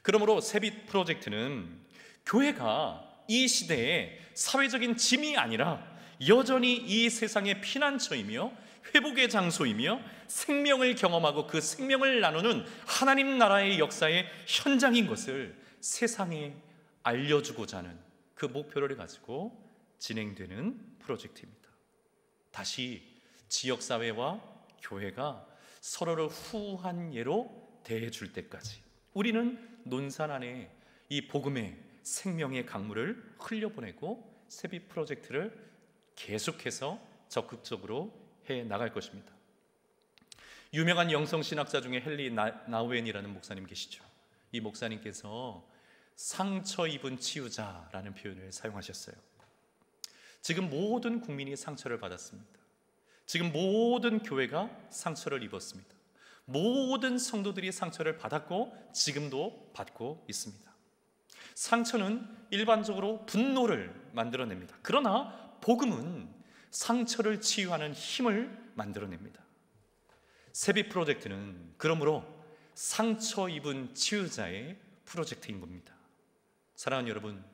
그러므로 세빛 프로젝트는 교회가 이 시대에 사회적인 짐이 아니라 여전히 이 세상의 피난처이며 회복의 장소이며 생명을 경험하고 그 생명을 나누는 하나님 나라의 역사의 현장인 것을 세상에 알려주고자 하는 그 목표를 가지고 진행되는 프로젝트입니다. 다시 지역사회와 교회가 서로를 후한 예로 대해줄 때까지 우리는 논산 안에 이 복음의 생명의 강물을 흘려보내고 세비 프로젝트를 계속해서 적극적으로 해 나갈 것입니다. 유명한 영성신학자 중에 헨리 나우엔이라는 목사님 계시죠. 이 목사님께서 상처 입은 치유자라는 표현을 사용하셨어요. 지금 모든 국민이 상처를 받았습니다. 지금 모든 교회가 상처를 입었습니다. 모든 성도들이 상처를 받았고 지금도 받고 있습니다. 상처는 일반적으로 분노를 만들어냅니다. 그러나 복음은 상처를 치유하는 힘을 만들어냅니다. 세비 프로젝트는 그러므로 상처 입은 치유자의 프로젝트인 겁니다. 사랑하는 여러분,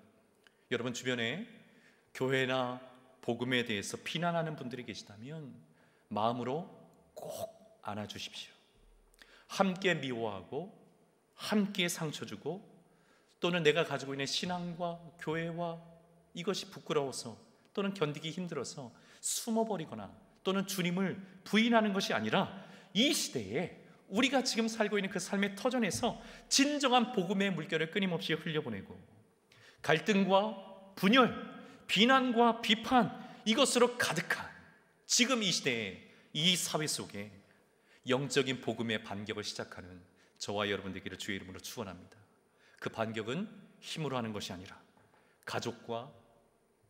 여러분 주변에 교회나 복음에 대해서 비난하는 분들이 계시다면 마음으로 꼭 안아주십시오. 함께 미워하고 함께 상처 주고 또는 내가 가지고 있는 신앙과 교회와 이것이 부끄러워서 또는 견디기 힘들어서 숨어버리거나 또는 주님을 부인하는 것이 아니라 이 시대에 우리가 지금 살고 있는 그 삶의 터전에서 진정한 복음의 물결을 끊임없이 흘려보내고 갈등과 분열, 비난과 비판 이것으로 가득한 지금 이 시대에 이 사회 속에 영적인 복음의 반격을 시작하는 저와 여러분 되기를 주의 이름으로 축원합니다. 그 반격은 힘으로 하는 것이 아니라 가족과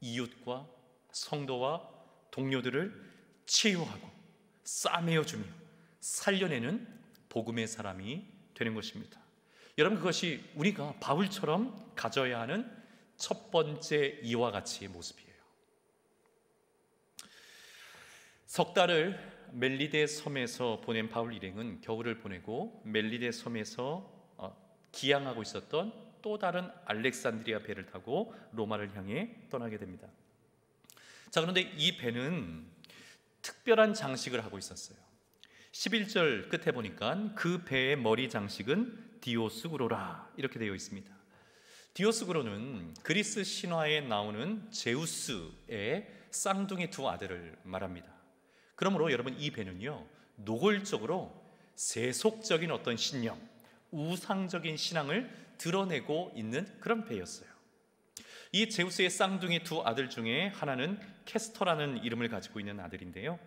이웃과 성도와 동료들을 치유하고 싸매어주며 살려내는 복음의 사람이 되는 것입니다. 여러분 그것이 우리가 바울처럼 가져야 하는 첫 번째 이와 같이의 모습이에요. 석 달을 멜리데 섬에서 보낸 바울 일행은 겨울을 보내고 멜리데 섬에서 기항하고 있었던 또 다른 알렉산드리아 배를 타고 로마를 향해 떠나게 됩니다. 자, 그런데 이 배는 특별한 장식을 하고 있었어요. 11절 끝에 보니까 그 배의 머리 장식은 디오스구로라 이렇게 되어 있습니다. 디오스구로는 그리스 신화에 나오는 제우스의 쌍둥이 두 아들을 말합니다. 그러므로 여러분 이 배는요 노골적으로 세속적인 어떤 신념, 우상적인 신앙을 드러내고 있는 그런 배였어요. 이 제우스의 쌍둥이 두 아들 중에 하나는 캐스터라는 이름을 가지고 있는 아들인데요,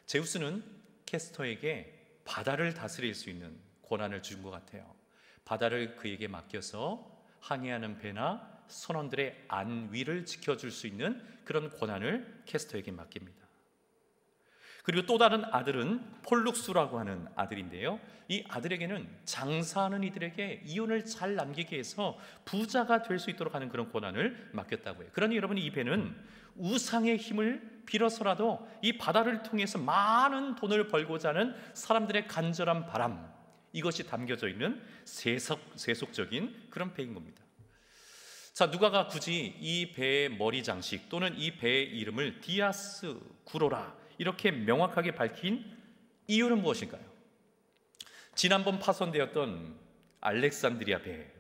제우스는 캐스터에게 바다를 다스릴 수 있는 권한을 준 것 같아요. 바다를 그에게 맡겨서 항해하는 배나 선원들의 안위를 지켜줄 수 있는 그런 권한을 캐스터에게 맡깁니다. 그리고 또 다른 아들은 폴룩스라고 하는 아들인데요, 이 아들에게는 장사하는 이들에게 이윤을 잘 남기게 해서 부자가 될 수 있도록 하는 그런 권한을 맡겼다고 해요. 그러니 여러분 이 배는 우상의 힘을 빌어서라도 이 바다를 통해서 많은 돈을 벌고자 하는 사람들의 간절한 바람, 이것이 담겨져 있는 세속적인 그런 배인 겁니다. 자, 누가가 굳이 이 배의 머리 장식 또는 이 배의 이름을 디아스 구로라 이렇게 명확하게 밝힌 이유는 무엇일까요? 지난번 파손되었던 알렉산드리아 배,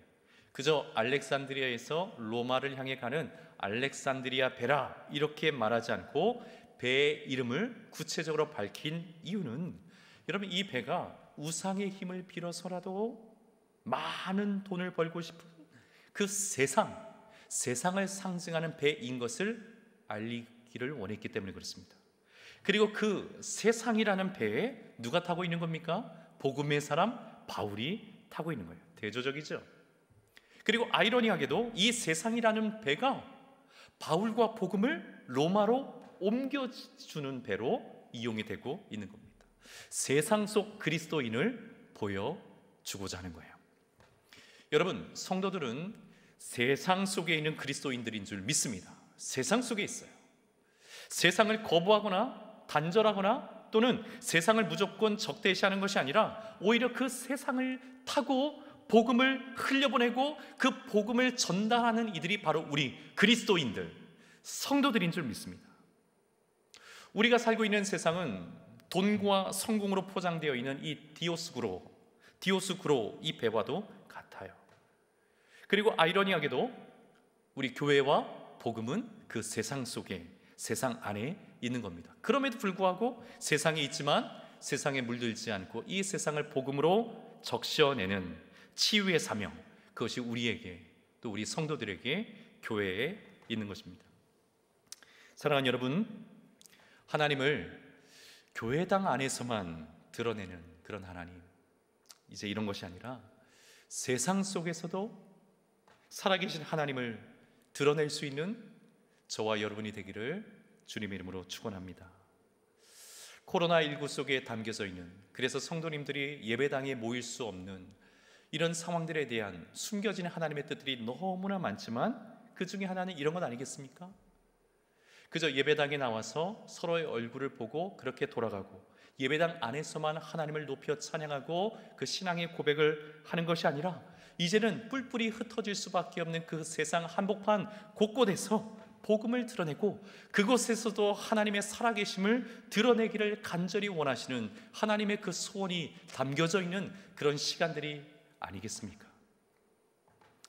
그저 알렉산드리아에서 로마를 향해 가는 알렉산드리아 배라 이렇게 말하지 않고 배의 이름을 구체적으로 밝힌 이유는 여러분 이 배가 우상의 힘을 빌어서라도 많은 돈을 벌고 싶은 그 세상을 상징하는 배인 것을 알리기를 원했기 때문에 그렇습니다. 그리고 그 세상이라는 배에 누가 타고 있는 겁니까? 복음의 사람 바울이 타고 있는 거예요. 대조적이죠. 그리고 아이러니하게도 이 세상이라는 배가 바울과 복음을 로마로 옮겨주는 배로 이용이 되고 있는 겁니다. 세상 속 그리스도인을 보여주고자 하는 거예요. 여러분, 성도들은 세상 속에 있는 그리스도인들인 줄 믿습니다. 세상 속에 있어요. 세상을 거부하거나 단절하거나 또는 세상을 무조건 적대시하는 것이 아니라 오히려 그 세상을 타고 복음을 흘려보내고 그 복음을 전달하는 이들이 바로 우리 그리스도인들, 성도들인 줄 믿습니다. 우리가 살고 있는 세상은 돈과 성공으로 포장되어 있는 이 디오스구로 이 배와도 같아요. 그리고 아이러니하게도 우리 교회와 복음은 그 세상 속에, 세상 안에 있는 겁니다. 그럼에도 불구하고 세상에 있지만 세상에 물들지 않고 이 세상을 복음으로 적셔내는 치유의 사명, 그것이 우리에게, 또 우리 성도들에게 교회에 있는 것입니다. 사랑하는 여러분, 하나님을 교회당 안에서만 드러내는 그런 하나님, 이제 이런 것이 아니라 세상 속에서도 살아계신 하나님을 드러낼 수 있는 저와 여러분이 되기를 주님의 이름으로 축원합니다. 코로나19 속에 담겨져 있는, 그래서 성도님들이 예배당에 모일 수 없는 이런 상황들에 대한 숨겨진 하나님의 뜻들이 너무나 많지만 그 중에 하나는 이런 것 아니겠습니까? 그저 예배당에 나와서 서로의 얼굴을 보고 그렇게 돌아가고 예배당 안에서만 하나님을 높여 찬양하고 그 신앙의 고백을 하는 것이 아니라 이제는 뿔뿔이 흩어질 수밖에 없는 그 세상 한복판 곳곳에서 복음을 드러내고 그곳에서도 하나님의 살아계심을 드러내기를 간절히 원하시는 하나님의 그 소원이 담겨져 있는 그런 시간들이 아니겠습니까?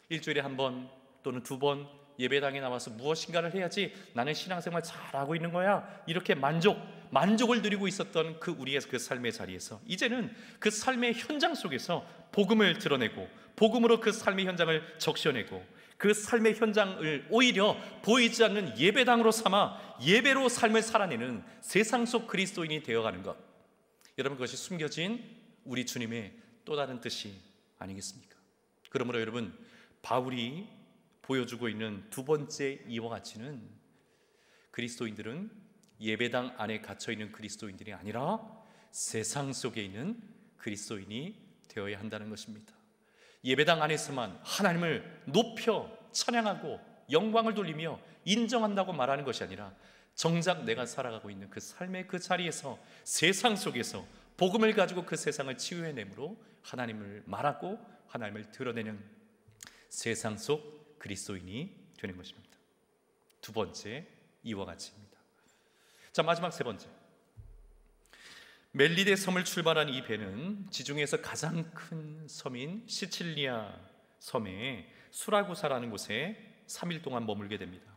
일주일에 한 번 또는 두 번 예배당에 나와서 무엇인가를 해야지 나는 신앙생활 잘하고 있는 거야, 이렇게 만족을 누리고 있었던 그 우리의 그 삶의 자리에서 이제는 그 삶의 현장 속에서 복음을 드러내고 복음으로 그 삶의 현장을 적셔내고 그 삶의 현장을 오히려 보이지 않는 예배당으로 삼아 예배로 삶을 살아내는 세상 속 그리스도인이 되어가는 것, 여러분, 그것이 숨겨진 우리 주님의 또 다른 뜻이 아니겠습니까? 그러므로 여러분, 바울이 보여주고 있는 두 번째 이와 가치는 그리스도인들은 예배당 안에 갇혀있는 그리스도인들이 아니라 세상 속에 있는 그리스도인이 되어야 한다는 것입니다. 예배당 안에서만 하나님을 높여 찬양하고 영광을 돌리며 인정한다고 말하는 것이 아니라 정작 내가 살아가고 있는 그 삶의 그 자리에서 세상 속에서 복음을 가지고 그 세상을 치유해내므로 하나님을 말하고 하나님을 드러내는 세상 속 그리스도인이 되는 것입니다. 두 번째, 이와 같이입니다. 자, 마지막 세 번째, 멜리데 섬을 출발한 이 배는 지중해에서 가장 큰 섬인 시칠리아 섬의 수라구사라는 곳에 3일 동안 머물게 됩니다.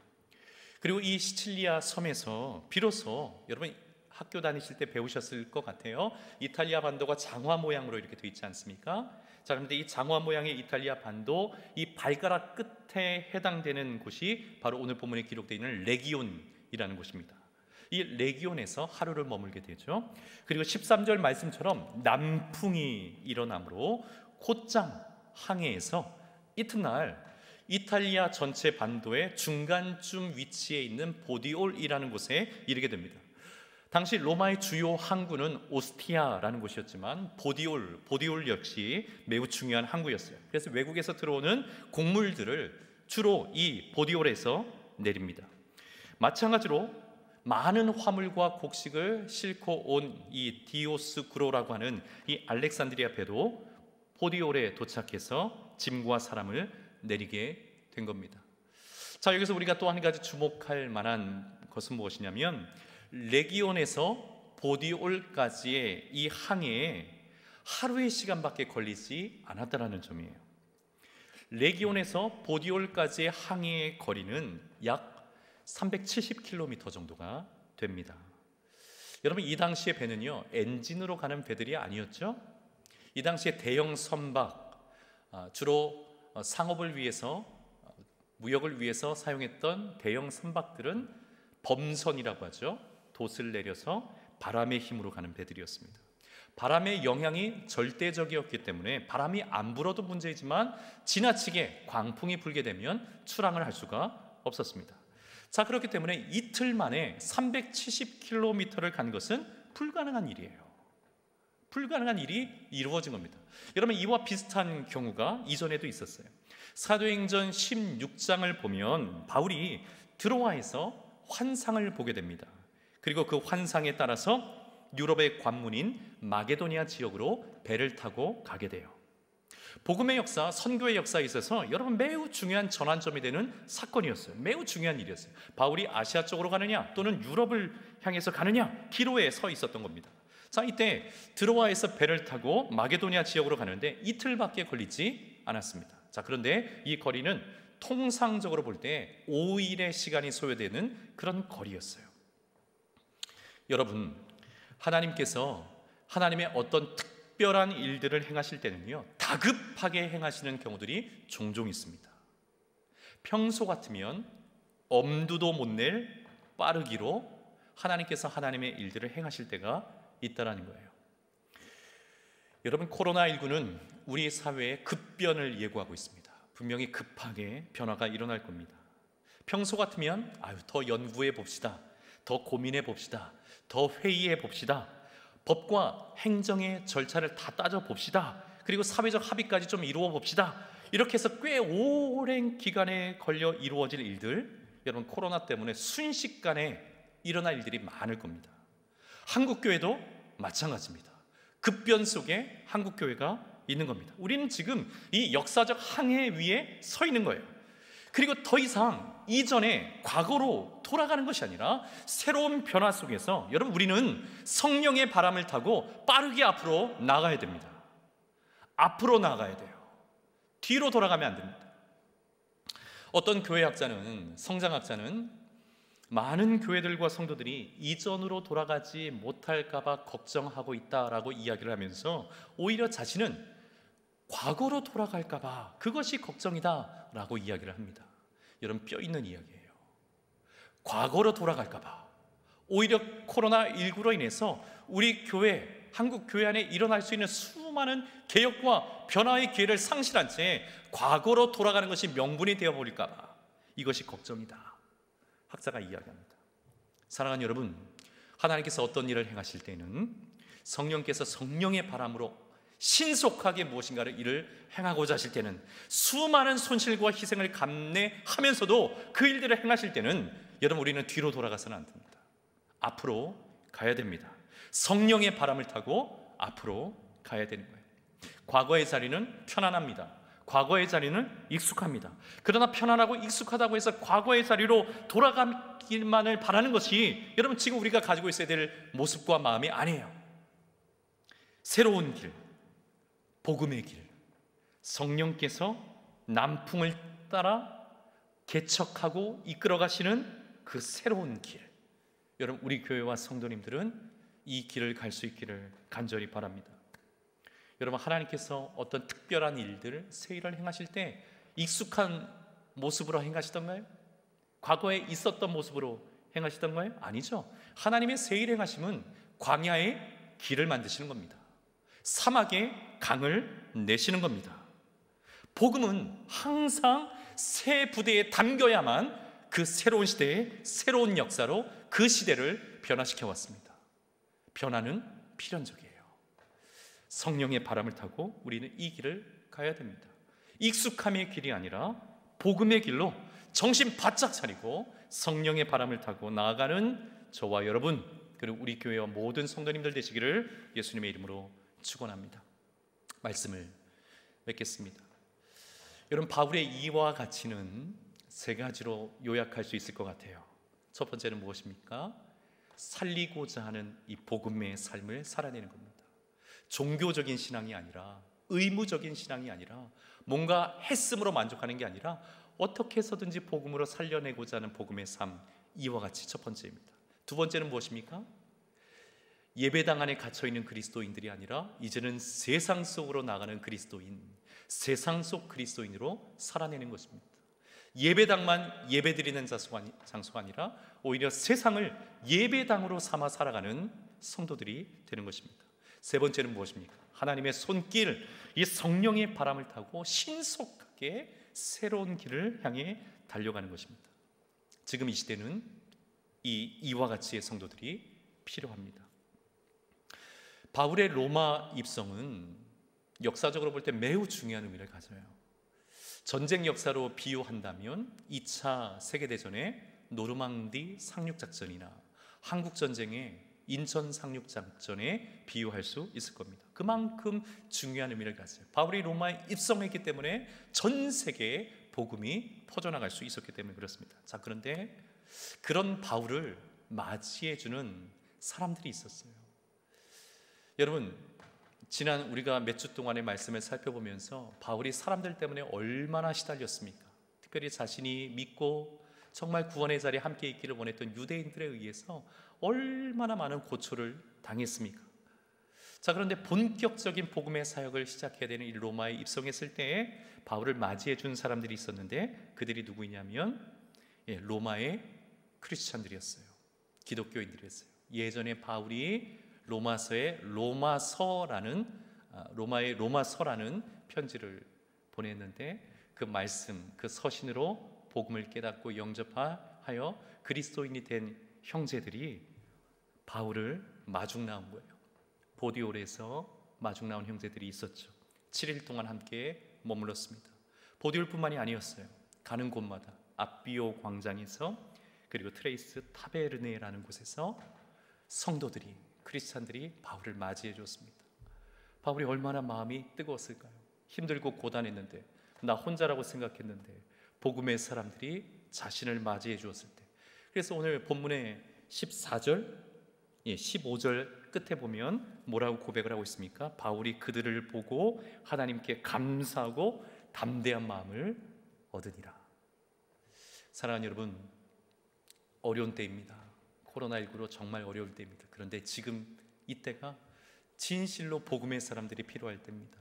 그리고 이 시칠리아 섬에서 비로소, 여러분 학교 다니실 때 배우셨을 것 같아요. 이탈리아 반도가 장화 모양으로 이렇게 되어 있지 않습니까? 자, 그런데 이 장화 모양의 이탈리아 반도, 이 발가락 끝에 해당되는 곳이 바로 오늘 본문에 기록되어 있는 레기온이라는 곳입니다. 이 레기온에서 하루를 머물게 되죠. 그리고 13절 말씀처럼 남풍이 일어나므로 곧장 항해에서 이튿날 이탈리아 전체 반도의 중간쯤 위치해 있는 보디올이라는 곳에 이르게 됩니다. 당시 로마의 주요 항구는 오스티아라는 곳이었지만 보디올 역시 매우 중요한 항구였어요. 그래서 외국에서 들어오는 곡물들을 주로 이 보디올에서 내립니다. 마찬가지로 많은 화물과 곡식을 싣고 온 이 디오스구로라고 하는 이 알렉산드리아 배도 보디올에 도착해서 짐과 사람을 내리게 된 겁니다. 자, 여기서 우리가 또 한 가지 주목할 만한 것은 무엇이냐면 레기온에서 보디올까지의 이 항해에 하루의 시간밖에 걸리지 않았다는 점이에요. 레기온에서 보디올까지의 항해의 거리는 약 370km 정도가 됩니다. 여러분, 이 당시의 배는요, 엔진으로 가는 배들이 아니었죠. 이 당시에 대형 선박, 주로 상업을 위해서, 무역을 위해서 사용했던 대형 선박들은 범선이라고 하죠. 돛을 내려서 바람의 힘으로 가는 배들이었습니다. 바람의 영향이 절대적이었기 때문에 바람이 안 불어도 문제이지만 지나치게 광풍이 불게 되면 출항을 할 수가 없었습니다. 자, 그렇기 때문에 이틀 만에 370km를 간 것은 불가능한 일이에요. 불가능한 일이 이루어진 겁니다. 여러분, 이와 비슷한 경우가 이전에도 있었어요. 사도행전 16장을 보면 바울이 드로아에서 환상을 보게 됩니다. 그리고 그 환상에 따라서 유럽의 관문인 마게도니아 지역으로 배를 타고 가게 돼요. 복음의 역사, 선교의 역사에 있어서 여러분 매우 중요한 전환점이 되는 사건이었어요. 매우 중요한 일이었어요. 바울이 아시아 쪽으로 가느냐 또는 유럽을 향해서 가느냐 기로에 서 있었던 겁니다. 자, 이때 드로아에서 배를 타고 마게도니아 지역으로 가는데 이틀밖에 걸리지 않았습니다. 자, 그런데 이 거리는 통상적으로 볼 때 5일의 시간이 소요되는 그런 거리였어요. 여러분, 하나님께서 하나님의 어떤 특별한 일들을 행하실 때는요, 다급하게 행하시는 경우들이 종종 있습니다. 평소 같으면 엄두도 못 낼 빠르기로 하나님께서 하나님의 일들을 행하실 때가 있다라는 거예요. 여러분, 코로나19는 우리 사회의 급변을 예고하고 있습니다. 분명히 급하게 변화가 일어날 겁니다. 평소 같으면 더 연구해 봅시다, 더 고민해 봅시다, 더 회의해 봅시다, 법과 행정의 절차를 다 따져 봅시다, 그리고 사회적 합의까지 좀 이루어 봅시다, 이렇게 해서 꽤 오랜 기간에 걸려 이루어질 일들, 여러분, 코로나 때문에 순식간에 일어날 일들이 많을 겁니다. 한국교회도 마찬가지입니다. 급변 속에 한국교회가 있는 겁니다. 우리는 지금 이 역사적 항해 위에 서 있는 거예요. 그리고 더 이상 이전에 과거로 돌아가는 것이 아니라 새로운 변화 속에서 여러분, 우리는 성령의 바람을 타고 빠르게 앞으로 나가야 됩니다. 앞으로 나가야 돼요. 뒤로 돌아가면 안 됩니다. 어떤 교회학자는, 성장학자는 많은 교회들과 성도들이 이전으로 돌아가지 못할까 봐 걱정하고 있다라고 이야기를 하면서 오히려 자신은 과거로 돌아갈까 봐 그것이 걱정이다 라고 이야기를 합니다. 여러분, 뼈 있는 이야기예요. 과거로 돌아갈까 봐, 오히려 코로나19로 인해서 우리 교회, 한국 교회 안에 일어날 수 있는 수많은 개혁과 변화의 기회를 상실한 채 과거로 돌아가는 것이 명분이 되어버릴까 봐 이것이 걱정이다, 학자가 이야기합니다. 사랑하는 여러분, 하나님께서 어떤 일을 행하실 때는 성령께서 성령의 바람으로 신속하게 무엇인가를 일을 행하고자 하실 때는, 수많은 손실과 희생을 감내하면서도 그 일들을 행하실 때는 여러분, 우리는 뒤로 돌아가서는 안 됩니다. 앞으로 가야 됩니다. 성령의 바람을 타고 앞으로 가야 되는 거예요. 과거의 자리는 편안합니다. 과거의 자리는 익숙합니다. 그러나 편안하고 익숙하다고 해서 과거의 자리로 돌아가기만을 바라는 것이 여러분, 지금 우리가 가지고 있어야 될 모습과 마음이 아니에요. 새로운 길, 복음의 길, 성령께서 남풍을 따라 개척하고 이끌어 가시는 그 새로운 길, 여러분, 우리 교회와 성도님들은 이 길을 갈 수 있기를 간절히 바랍니다. 여러분, 하나님께서 어떤 특별한 일들, 새 일을 행하실 때 익숙한 모습으로 행하시던가요? 과거에 있었던 모습으로 행하시던가요? 아니죠. 하나님의 새 일 행하심은 광야에 길을 만드시는 겁니다. 사막에 강을 내시는 겁니다. 복음은 항상 새 부대에 담겨야만 그 새로운 시대의 새로운 역사로 그 시대를 변화시켜 왔습니다. 변화는 필연적이에요. 성령의 바람을 타고 우리는 이 길을 가야 됩니다. 익숙함의 길이 아니라 복음의 길로 정신 바짝 차리고 성령의 바람을 타고 나아가는 저와 여러분, 그리고 우리 교회와 모든 성도님들 되시기를 예수님의 이름으로 축원합니다. 말씀을 맺겠습니다. 여러분, 바울의 이와 가치는 세 가지로 요약할 수 있을 것 같아요. 첫 번째는 무엇입니까? 살리고자 하는 이 복음의 삶을 살아내는 겁니다. 종교적인 신앙이 아니라, 의무적인 신앙이 아니라, 뭔가 했음으로 만족하는 게 아니라 어떻게 해서든지 복음으로 살려내고자 하는 복음의 삶, 이와 같이 첫 번째입니다. 두 번째는 무엇입니까? 예배당 안에 갇혀있는 그리스도인들이 아니라 이제는 세상 속으로 나가는 그리스도인, 세상 속 그리스도인으로 살아내는 것입니다. 예배당만 예배드리는 장소가 아니라 오히려 세상을 예배당으로 삼아 살아가는 성도들이 되는 것입니다. 세 번째는 무엇입니까? 하나님의 손길, 이 성령의 바람을 타고 신속하게 새로운 길을 향해 달려가는 것입니다. 지금 이 시대는 이와 같이의 성도들이 필요합니다. 바울의 로마 입성은 역사적으로 볼 때 매우 중요한 의미를 가져요. 전쟁 역사로 비유한다면 2차 세계대전의 노르망디 상륙작전이나 한국전쟁의 인천 상륙작전에 비유할 수 있을 겁니다. 그만큼 중요한 의미를 가져요. 바울이 로마에 입성했기 때문에 전 세계에 복음이 퍼져나갈 수 있었기 때문에 그렇습니다. 자, 그런데 그런 바울을 맞이해주는 사람들이 있었어요. 여러분, 지난 우리가 몇 주 동안의 말씀을 살펴보면서 바울이 사람들 때문에 얼마나 시달렸습니까? 특별히 자신이 믿고 정말 구원의 자리에 함께 있기를 원했던 유대인들에 의해서 얼마나 많은 고초를 당했습니까? 자, 그런데 본격적인 복음의 사역을 시작해야 되는 이 로마에 입성했을 때에 바울을 맞이해 준 사람들이 있었는데 그들이 누구냐면 로마의 크리스찬들이었어요. 기독교인들이었어요. 예전에 바울이 로마의 로마서라는 편지를 보냈는데 그 말씀, 그 서신으로 복음을 깨닫고 영접하여 그리스도인이 된 형제들이 바울을 마중 나온 거예요. 보디올에서 마중 나온 형제들이 있었죠. 7일 동안 함께 머물렀습니다. 보디올뿐만이 아니었어요. 가는 곳마다 아비오 광장에서 그리고 트레이스 타베르네라는 곳에서 성도들이, 크리스찬들이 바울을 맞이해 줬습니다. 바울이 얼마나 마음이 뜨거웠을까요? 힘들고 고단했는데, 나 혼자라고 생각했는데 복음의 사람들이 자신을 맞이해 주었을 때. 그래서 오늘 본문의 14절, 15절 끝에 보면 뭐라고 고백을 하고 있습니까? 바울이 그들을 보고 하나님께 감사하고 담대한 마음을 얻으니라. 사랑하는 여러분, 어려운 때입니다. 코로나19로 정말 어려울 때입니다. 그런데 지금 이때가 진실로 복음의 사람들이 필요할 때입니다.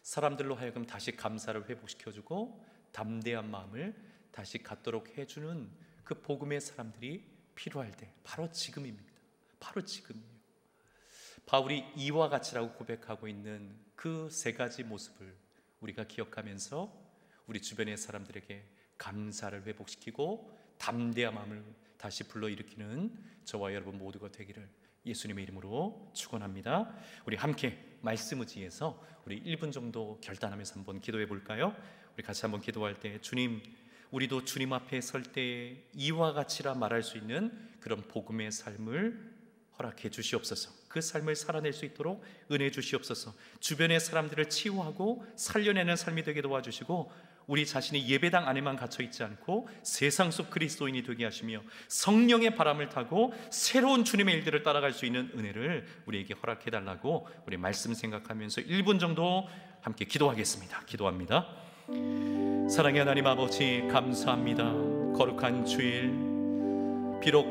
사람들로 하여금 다시 감사를 회복시켜주고 담대한 마음을 다시 갖도록 해주는 그 복음의 사람들이 필요할 때, 바로 지금입니다. 바로 지금이에요. 바울이 이와 같이라고 고백하고 있는 그 세 가지 모습을 우리가 기억하면서 우리 주변의 사람들에게 감사를 회복시키고 담대한 마음을 다시 불러일으키는 저와 여러분 모두가 되기를 예수님의 이름으로 축원합니다. 우리 함께 말씀 의지해서 우리 1분 정도 결단하면서 한번 기도해 볼까요? 우리 같이 한번 기도할 때, 주님, 우리도 주님 앞에 설 때 이와 같이라 말할 수 있는 그런 복음의 삶을 허락해 주시옵소서. 그 삶을 살아낼 수 있도록 은혜 주시옵소서. 주변의 사람들을 치유하고 살려내는 삶이 되게 도와주시고, 우리 자신이 예배당 안에만 갇혀 있지 않고 세상 속 그리스도인이 되게 하시며 성령의 바람을 타고 새로운 주님의 일들을 따라갈 수 있는 은혜를 우리에게 허락해 달라고 우리 말씀 생각하면서 1분 정도 함께 기도하겠습니다. 기도합니다. 사랑의 하나님 아버지, 감사합니다. 거룩한 주일, 비록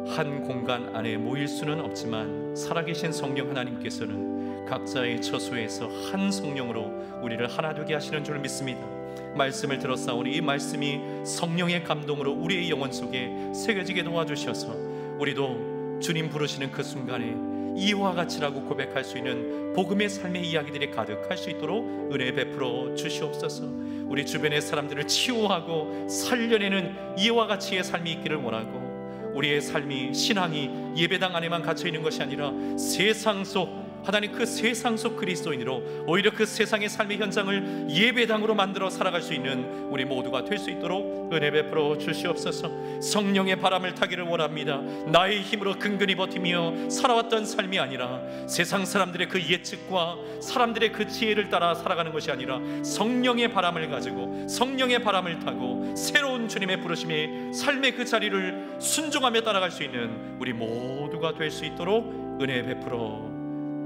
한 공간 안에 모일 수는 없지만 살아계신 성령 하나님께서는 각자의 처소에서 한 성령으로 우리를 하나 되게 하시는 줄 믿습니다. 말씀을 들었사오니 이 말씀이 성령의 감동으로 우리의 영혼 속에 새겨지게 도와주셔서 우리도 주님 부르시는 그 순간에 이와 같이라고 고백할 수 있는 복음의 삶의 이야기들이 가득할 수 있도록 은혜 베풀어 주시옵소서. 우리 주변의 사람들을 치유하고 살려내는 이와 같이의 삶이 있기를 원하고, 우리의 삶이, 신앙이 예배당 안에만 갇혀 있는 것이 아니라 세상 속, 하나님 그 세상 속 그리스도인으로 오히려 그 세상의 삶의 현장을 예배당으로 만들어 살아갈 수 있는 우리 모두가 될 수 있도록 은혜 베풀어 주시옵소서. 성령의 바람을 타기를 원합니다. 나의 힘으로 근근히 버티며 살아왔던 삶이 아니라 세상 사람들의 그 예측과 사람들의 그 지혜를 따라 살아가는 것이 아니라 성령의 바람을 가지고 성령의 바람을 타고 새로운 주님의 부르심의 삶의 그 자리를 순종하며 따라갈 수 있는 우리 모두가 될 수 있도록 은혜 베풀어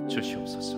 주시옵소서.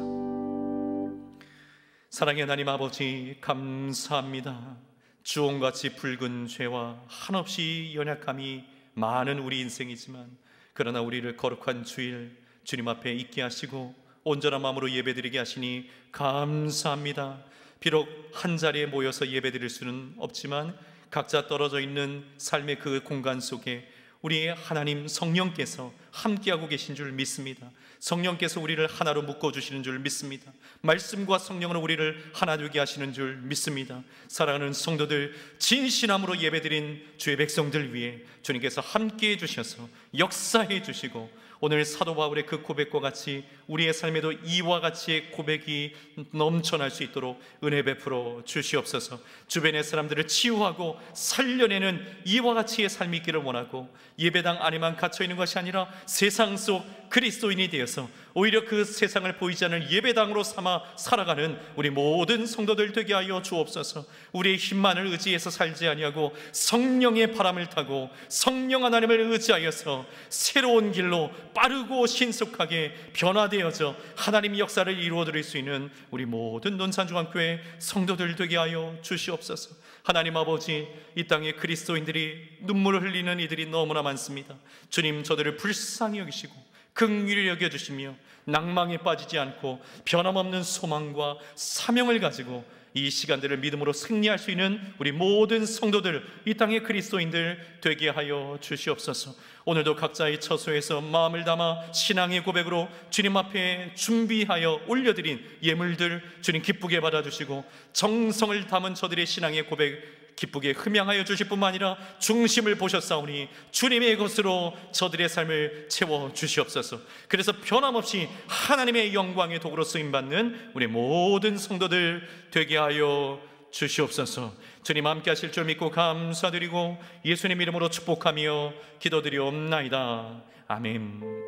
사랑의 하나님 아버지, 감사합니다. 주홍같이 붉은 죄와 한없이 연약함이 많은 우리 인생이지만, 그러나 우리를 거룩한 주일 주님 앞에 있게 하시고 온전한 마음으로 예배드리게 하시니 감사합니다. 비록 한 자리에 모여서 예배드릴 수는 없지만 각자 떨어져 있는 삶의 그 공간 속에 우리의 하나님 성령께서 함께하고 계신 줄 믿습니다. 성령께서 우리를 하나로 묶어주시는 줄 믿습니다. 말씀과 성령으로 우리를 하나 되게 하시는 줄 믿습니다. 사랑하는 성도들, 진실함으로 예배드린 주의 백성들 위해 주님께서 함께해 주셔서 역사해 주시고, 오늘 사도 바울의 그 고백과 같이 우리의 삶에도 이와 같이의 고백이 넘쳐날 수 있도록 은혜 베풀어 주시옵소서. 주변의 사람들을 치유하고 살려내는 이와 같이의 삶이 있기를 원하고, 예배당 안에만 갇혀 있는 것이 아니라 세상 속 그리스도인이 되어서 오히려 그 세상을 보이지 않는 예배당으로 삼아 살아가는 우리 모든 성도들 되게 하여 주옵소서. 우리의 힘만을 의지해서 살지 아니하고 성령의 바람을 타고 성령 하나님을 의지하여서 새로운 길로 빠르고 신속하게 변화되어져 하나님의 역사를 이루어드릴 수 있는 우리 모든 논산중앙교회 성도들 되게 하여 주시옵소서. 하나님 아버지, 이 땅에 그리스도인들이 눈물을 흘리는 이들이 너무나 많습니다. 주님, 저들을 불쌍히 여기시고 긍휼히 여겨주시며 낭망에 빠지지 않고 변함없는 소망과 사명을 가지고 이 시간들을 믿음으로 승리할 수 있는 우리 모든 성도들, 이 땅의 그리스도인들 되게 하여 주시옵소서. 오늘도 각자의 처소에서 마음을 담아 신앙의 고백으로 주님 앞에 준비하여 올려드린 예물들 주님 기쁘게 받아주시고, 정성을 담은 저들의 신앙의 고백 기쁘게 흠양하여 주실 뿐만 아니라 중심을 보셨사오니 주님의 것으로 저들의 삶을 채워 주시옵소서. 그래서 변함없이 하나님의 영광의 도구로 쓰임받는 우리 모든 성도들 되게 하여 주시옵소서. 주님 함께 하실 줄 믿고 감사드리고 예수님 이름으로 축복하며 기도드리옵나이다. 아멘.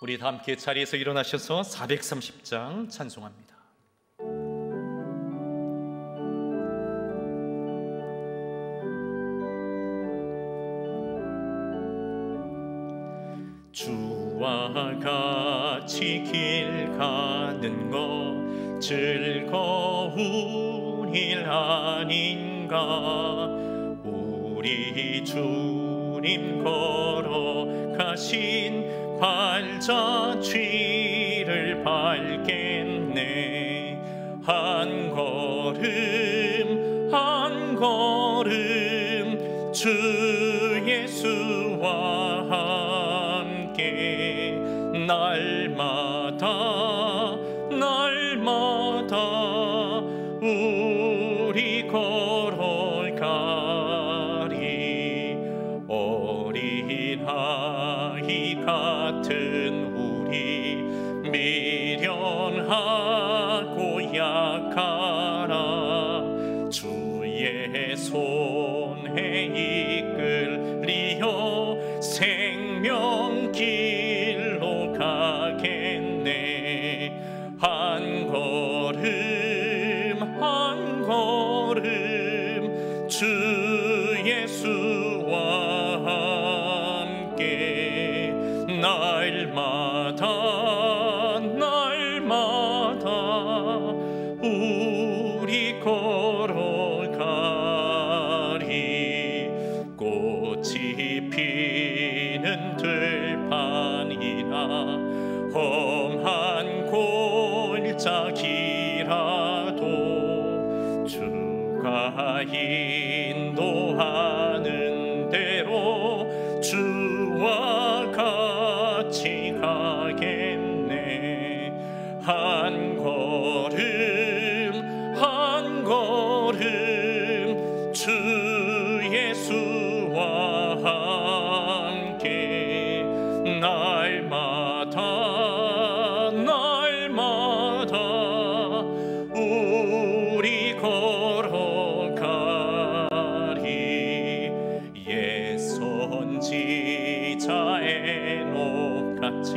우리 다 함께 자리에서 일어나셔서 430장 찬송합니다. 주와 같이 길 가는 것 즐거운 일 아닌가. 우리 주님 걸어가신 발자취를 밟겠네. 한 걸음 한 걸음 주 예수와 함께 날마다 날마다 우리 걸어가리. 어린아이 같은 우리 미련하고 약하나 주의 손에 이끌리어 생명길로 가겠네. 한 걸음 한 걸음 주 예수와 함께 날마다 날마다 우리 걸어가리. 꽃이 피는 들판이나 험한 골짜기라도 주가 인도하는 대로 주와 같이 가겠네. 한 걸음 한 걸음 주 예수와 함께 날마다 날마다 우리 걸어가리. 옛 선지자 에녹같이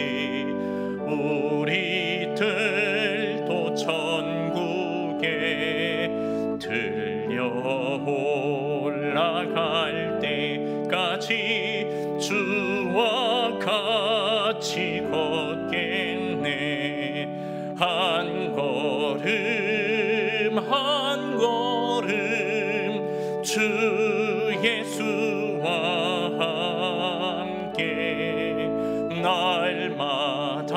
우리들도 천국에 들려 올라갈 때까지 주와 같이 걷겠네. 한 걸음 한 걸음 주 예수와 함께 날마다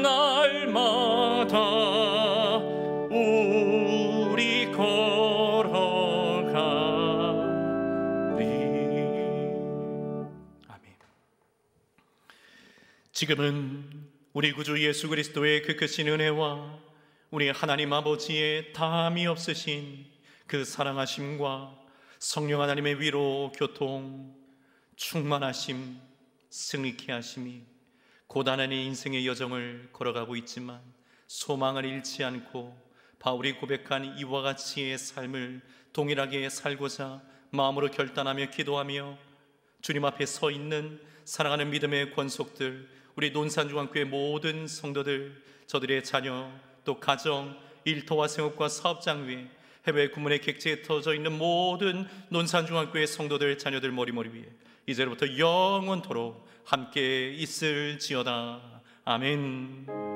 날마다 우리 걸어가리. 아멘. 지금은 우리 구주 예수 그리스도의 그 크신 은혜와 우리 하나님 아버지의 다함이 없으신 그 사랑하심과 성령 하나님의 위로 교통 충만하심 승리케 하심이 고단한 인생의 여정을 걸어가고 있지만 소망을 잃지 않고 바울이 고백한 이와 같이의 삶을 동일하게 살고자 마음으로 결단하며 기도하며 주님 앞에 서 있는 사랑하는 믿음의 권속들, 우리 논산중앙교회 모든 성도들, 저들의 자녀, 또 가정, 일터와 생업과 사업장 위에 해외 구문의 객지에 터져 있는 모든 논산중앙교회 성도들, 자녀들 머리머리 위에 이제로부터 영원토록 함께 있을지어다. 아멘.